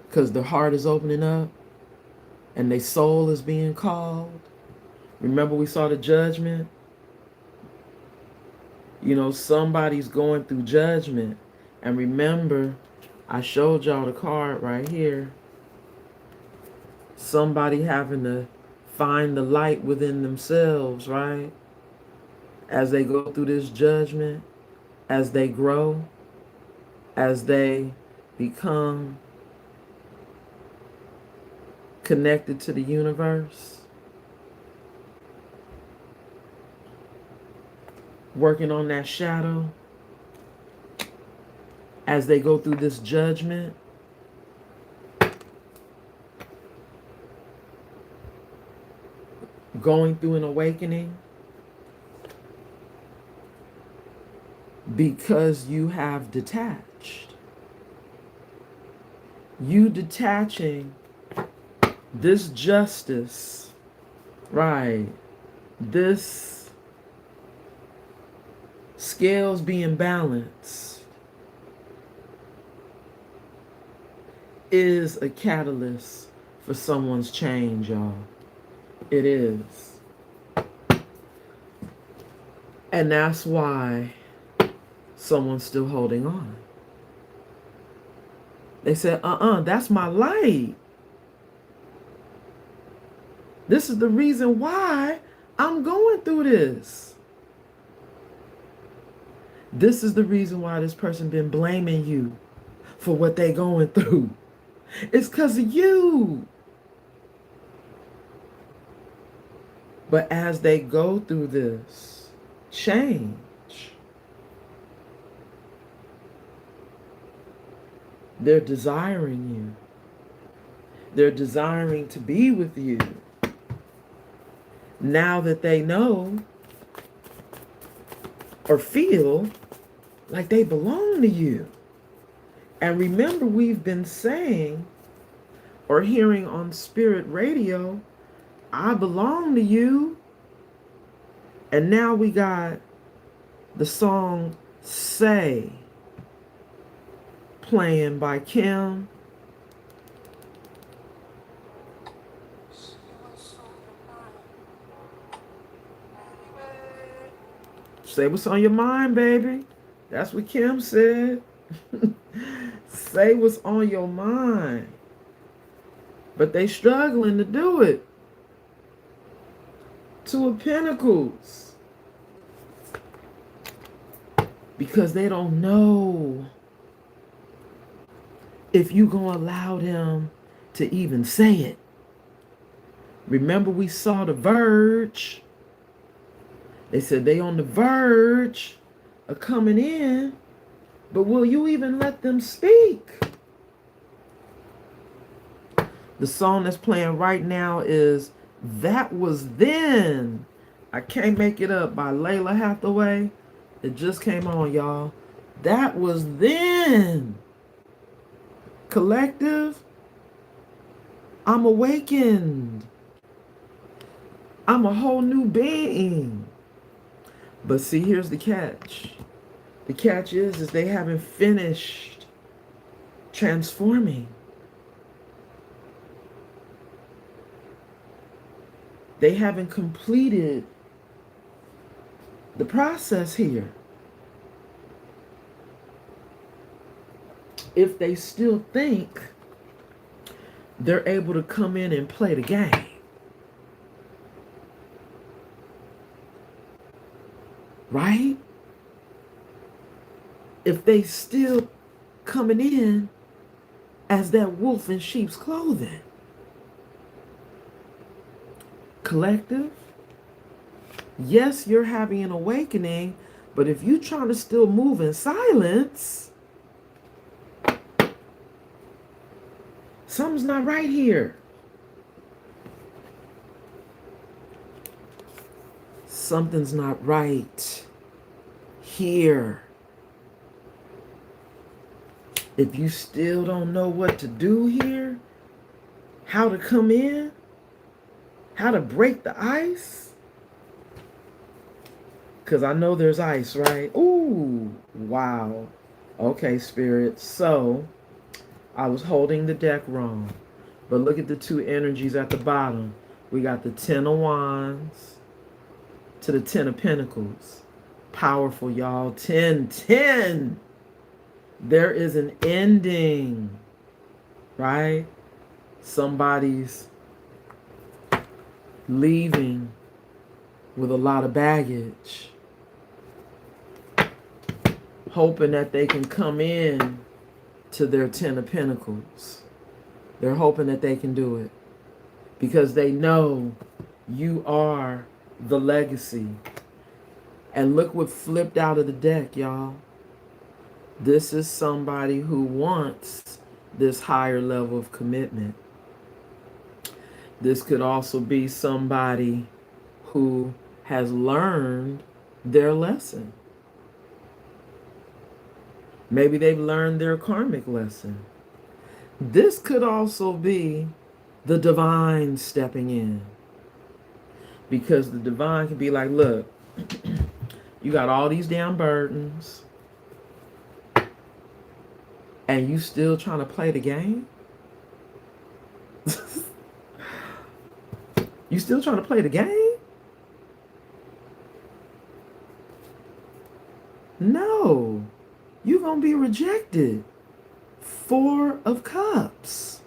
Because their heart is opening up and their soul is being called. Remember we saw the judgment? Somebody's going through judgment. And remember, I showed y'all the card right here. Somebody having to find the light within themselves, right? As they go through this judgment, as they grow, as they become connected to the universe. working on that shadow as they go through this judgment. Going through an awakening because you have detached. You detaching this justice, right? This scales being balanced is a catalyst for someone's change, y'all. It is. And that's why someone's still holding on. They said, that's my light. This is the reason why I'm going through this. This is the reason why this person been blaming you for what they going through. It's because of you. But as they go through this change, they're desiring you. They're desiring to be with you. Now that they know or feel like they belong to you. And remember, we've been saying or hearing on Spirit Radio, I belong to you. And now we got the song Say playing by Kim. Say what's on your mind, baby. That's what Kim said. Say what's on your mind. But they struggling to do it. Two of Pentacles. Because they don't know if you gonna allow them to even say it. Remember we saw the verge. They said they on the verge of coming in, but will you even let them speak? The song that's playing right now is That Was Then. I Can't Make It Up by Layla Hathaway. It just came on, y'all. That was then. Collective, I'm awakened. I'm a whole new being. But see, here's the catch. The catch is they haven't finished transforming. They haven't completed the process here. If they still think they're able to come in and play the game. Right? If they still coming in as that wolf in sheep's clothing. Collective, yes, you're having an awakening, but if you're trying to still move in silence, something's not right here. Something's not right here. If you still don't know what to do here, how to come in, how to break the ice, because I know there's ice, right? Ooh, wow. Okay, Spirit. So, I was holding the deck wrong. But look at the two energies at the bottom. We got the Ten of Wands to the Ten of Pentacles. Powerful, y'all. 10, 10. There is an ending, right? Somebody's leaving with a lot of baggage, hoping that they can come in to their Ten of Pentacles. They're hoping that they can do it because they know you are the legacy. And look what flipped out of the deck, y'all. This is somebody who wants this higher level of commitment. This could also be somebody who has learned their lesson. Maybe they've learned their karmic lesson. This could also be the divine stepping in. Because the divine can be like, look, you got all these damn burdens, and you still trying to play the game? You still trying to play the game? No. You're going to be rejected. 4 of Cups.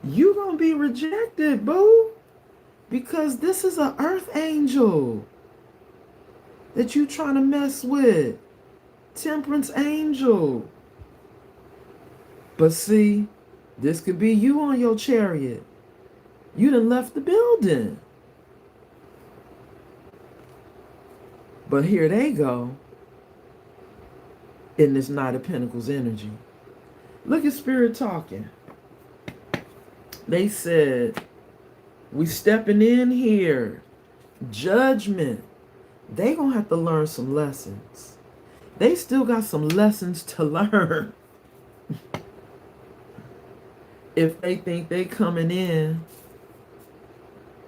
You're going to be rejected, boo. Because this is an earth angel that you trying to mess with. Temperance angel. But see, this could be you on your chariot. You done left the building. But here they go in this Knight of Pentacles energy. Look at Spirit talking. They said, we stepping in here. Judgment. They gonna have to learn some lessons. They still got some lessons to learn. If they think they coming in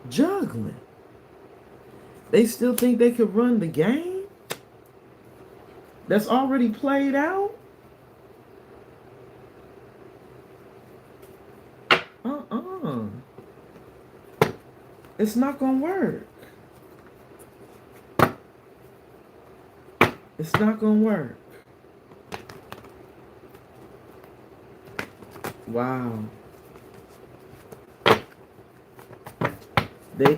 juggling. They still think they could run the game that's already played out? It's not gonna work. It's not gonna work. Wow.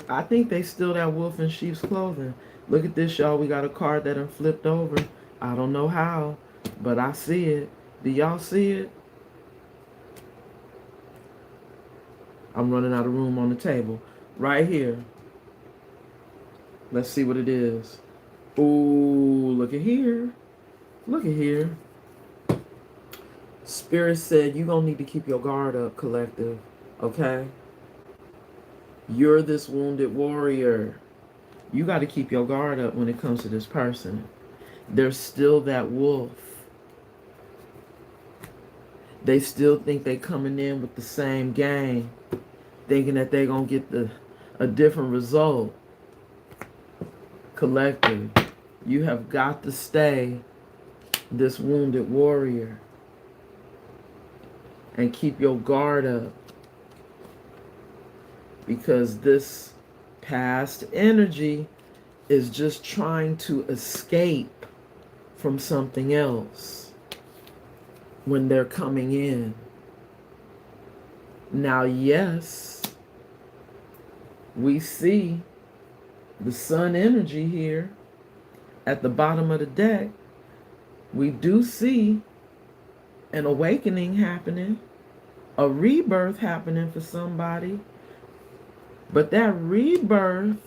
I think they still that wolf in sheep's clothing. Look at this, y'all. We got a card that done flipped over. I don't know how, but I see it. Do y'all see it? I'm running out of room on the table. Right here. Let's see what it is. Ooh, look at here. Look at here. Spirit said you're going to need to keep your guard up, collective. Okay? You're this wounded warrior. You got to keep your guard up when it comes to this person. There's still that wolf. They still think they coming in with the same game, thinking that they're going to get a different result. Collective, you have got to stay this wounded warrior and keep your guard up, because this past energy is just trying to escape from something else when they're coming in. Now, yes, we see the sun energy here at the bottom of the deck. We do see an awakening happening, a rebirth happening for somebody. But that rebirth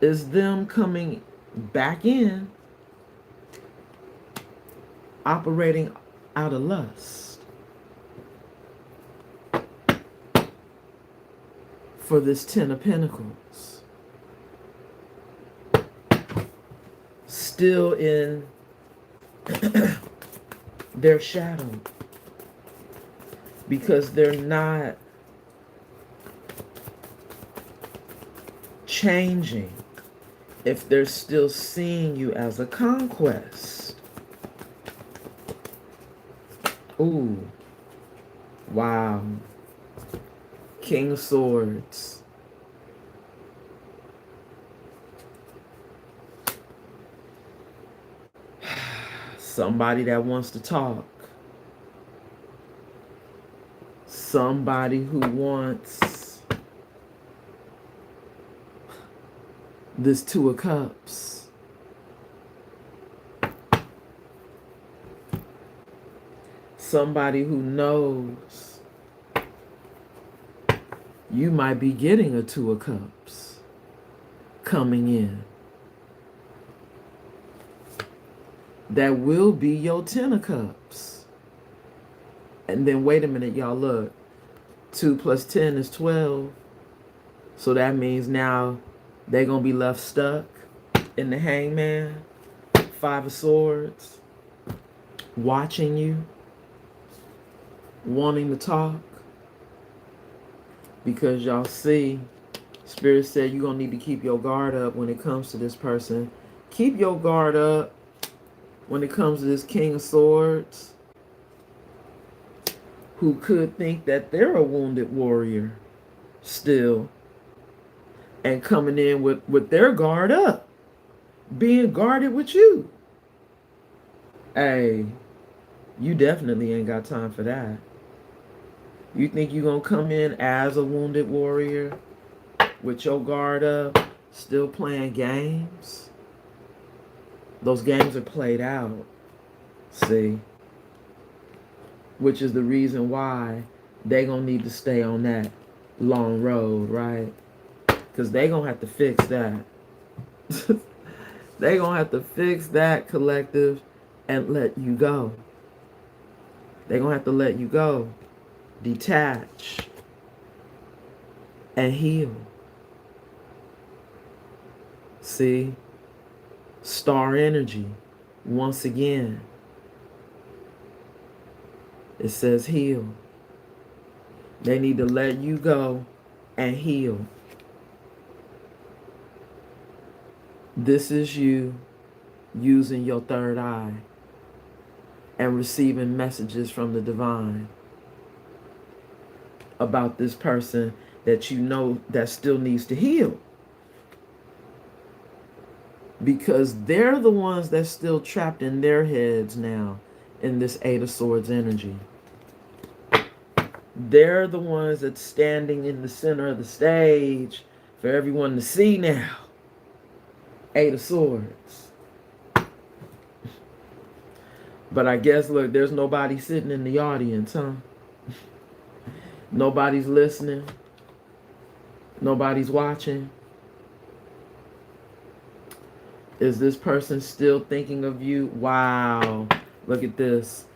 is them coming back in, operating out of lust for this 10 of Pentacles. Still in their shadow, because they're not changing if they're still seeing you as a conquest. Ooh. Wow. King of Swords. Somebody that wants to talk. Somebody who wants this 2 of Cups. Somebody who knows You might be getting a Two of Cups coming in. That will be your Ten of Cups. And then wait a minute, y'all, look. 2 plus 10 is 12. So that means now they're going to be left stuck in the Hangman, 5 of Swords, watching you, wanting to talk. Because y'all see, Spirit said you're going to need to keep your guard up when it comes to this person. Keep your guard up when it comes to this King of Swords, who could think that they're a wounded warrior still, and coming in with their guard up, being guarded with you. Hey, you definitely ain't got time for that. You think you're going to come in as a wounded warrior with your guard up, still playing games? Those games are played out, see? Which is the reason why they going to need to stay on that long road, right? Because they going to have to fix that. They going to have to fix that, collective, and let you go. They going to have to let you go. Detach. And heal. See? Star energy. Once again. It says heal. They need to let you go and heal. This is you using your third eye and receiving messages from the divine about this person that you know that still needs to heal. Because they're the ones that's still trapped in their heads now in this Eight of Swords energy. They're the ones that's standing in the center of the stage for everyone to see now. Eight of Swords. But I guess, look, there's nobody sitting in the audience, huh? Nobody's listening. Nobody's watching. Is this person still thinking of you? Wow. Look at this.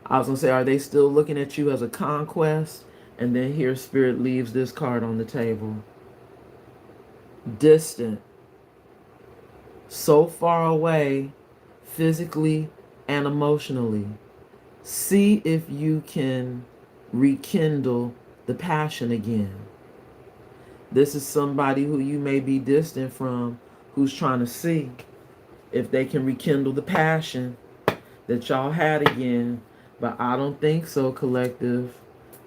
I was going to say, are they still looking at you as a conquest? And then here Spirit leaves this card on the table. Distant. So far away, physically and emotionally. See if you can rekindle the passion again. This is somebody who you may be distant from, who's trying to see if they can rekindle the passion that y'all had again. But I don't think so, collective,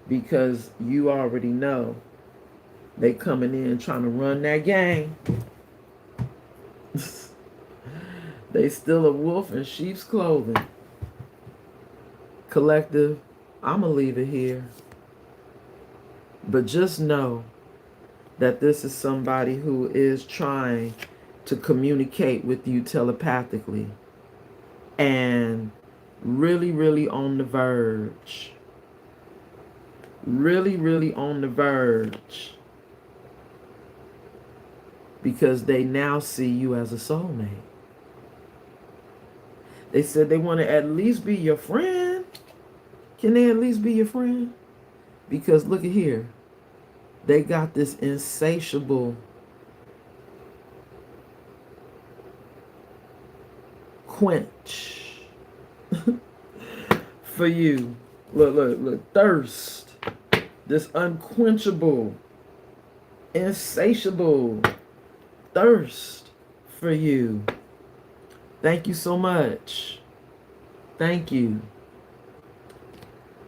because you already know they coming in trying to run that game. They still a wolf in sheep's clothing. Collective, I'm going to leave it here. But just know that this is somebody who is trying to communicate with you telepathically. And really, really on the verge. Really, really on the verge. Because they now see you as a soulmate. They said they want to at least be your friend. Can they at least be your friend? Because look at here. They got this insatiable quench for you. Look, thirst. This unquenchable, insatiable thirst for you. Thank you so much. Thank you.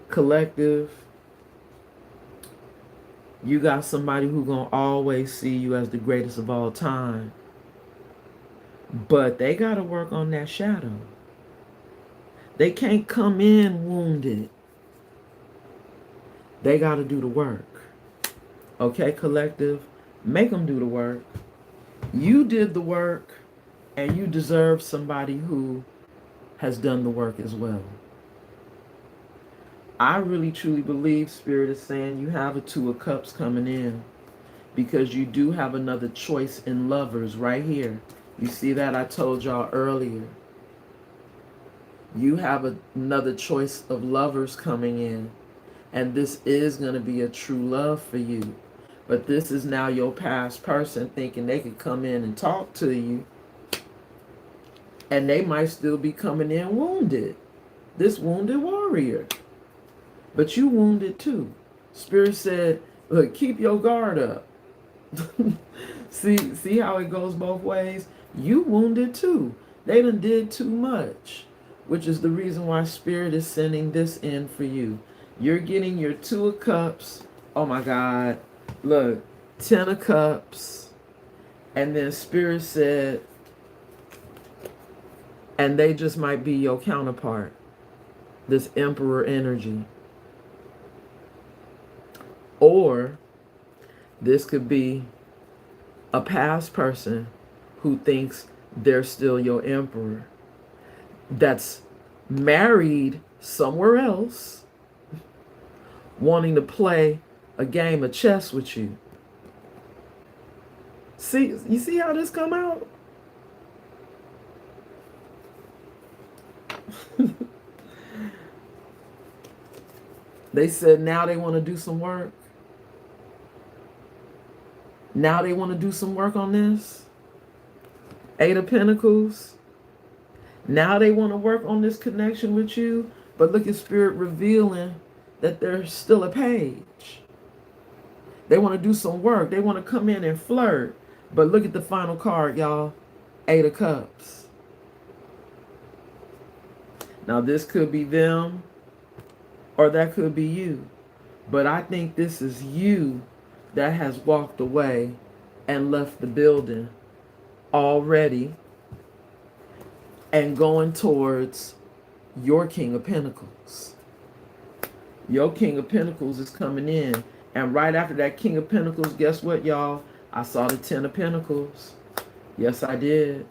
Collective, you got somebody who's going to always see you as the greatest of all time. But they got to work on that shadow. They can't come in wounded. They got to do the work. Okay, collective? Make them do the work. You did the work, and you deserve somebody who has done the work as well. I really truly believe Spirit is saying you have a Two of Cups coming in, because you do have another choice in lovers right here. You see that? I told y'all earlier. You have another choice of lovers coming in. And this is going to be a true love for you. But this is now your past person thinking they could come in and talk to you. And they might still be coming in wounded. This wounded warrior. But you wounded too. Spirit said, look, keep your guard up. see how it goes both ways? You wounded too. They done did too much. Which is the reason why Spirit is sending this in for you. You're getting your Two of Cups. Oh my God. Look, 10 of Cups. And then Spirit said, and they just might be your counterpart. This Emperor energy. Or this could be a past person who thinks they're still your Emperor. That's married somewhere else, wanting to play a game of chess with you. See, you see how this come out? They said now they want to do some work. Now they want to do some work on this. Eight of Pentacles. Now they want to work on this connection with you. But look at Spirit revealing that there's still a page. They want to do some work. They want to come in and flirt. But look at the final card, y'all. Eight of Cups. Now this could be them, or that could be you. But I think this is you that has walked away and left the building already and going towards your King of Pentacles. Your King of Pentacles is coming in. And right after that King of Pentacles, guess what, y'all? I saw the 10 of Pentacles. Yes, I did.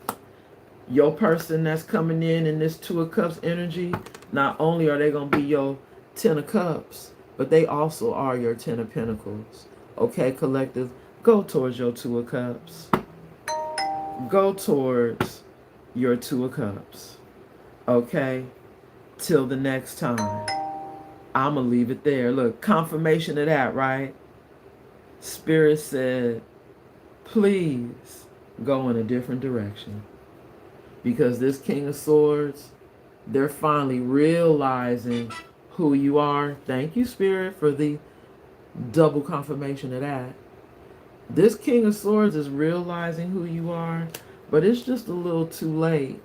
Your person that's coming in this Two of Cups energy, not only are they going to be your 10 of Cups, but they also are your 10 of Pentacles. Okay, collective, go towards your Two of Cups. Go towards your Two of Cups. Okay? Till the next time. I'm going to leave it there. Look, confirmation of that, right? Spirit said, please go in a different direction. Because this King of Swords, they're finally realizing who you are. Thank you, Spirit, for the double confirmation of that. This King of Swords is realizing who you are, but it's just a little too late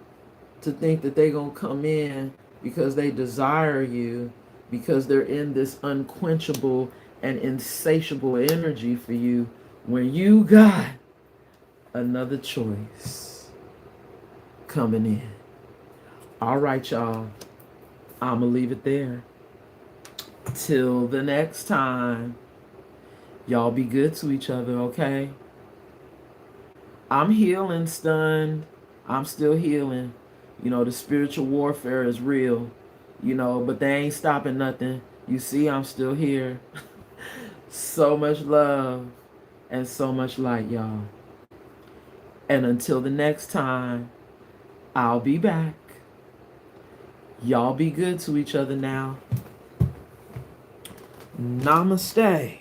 to think that they're going to come in because they desire you, because they're in this unquenchable and insatiable energy for you when you got another choice coming in. All right, y'all. I'm going to leave it there. Till the next time, y'all be good to each other, okay? I'm healing, stunned. I'm still healing. You know, the spiritual warfare is real, you know, but they ain't stopping nothing. You see, I'm still here. So much love and so much light, y'all. And until the next time, I'll be back. Y'all be good to each other now. Namaste.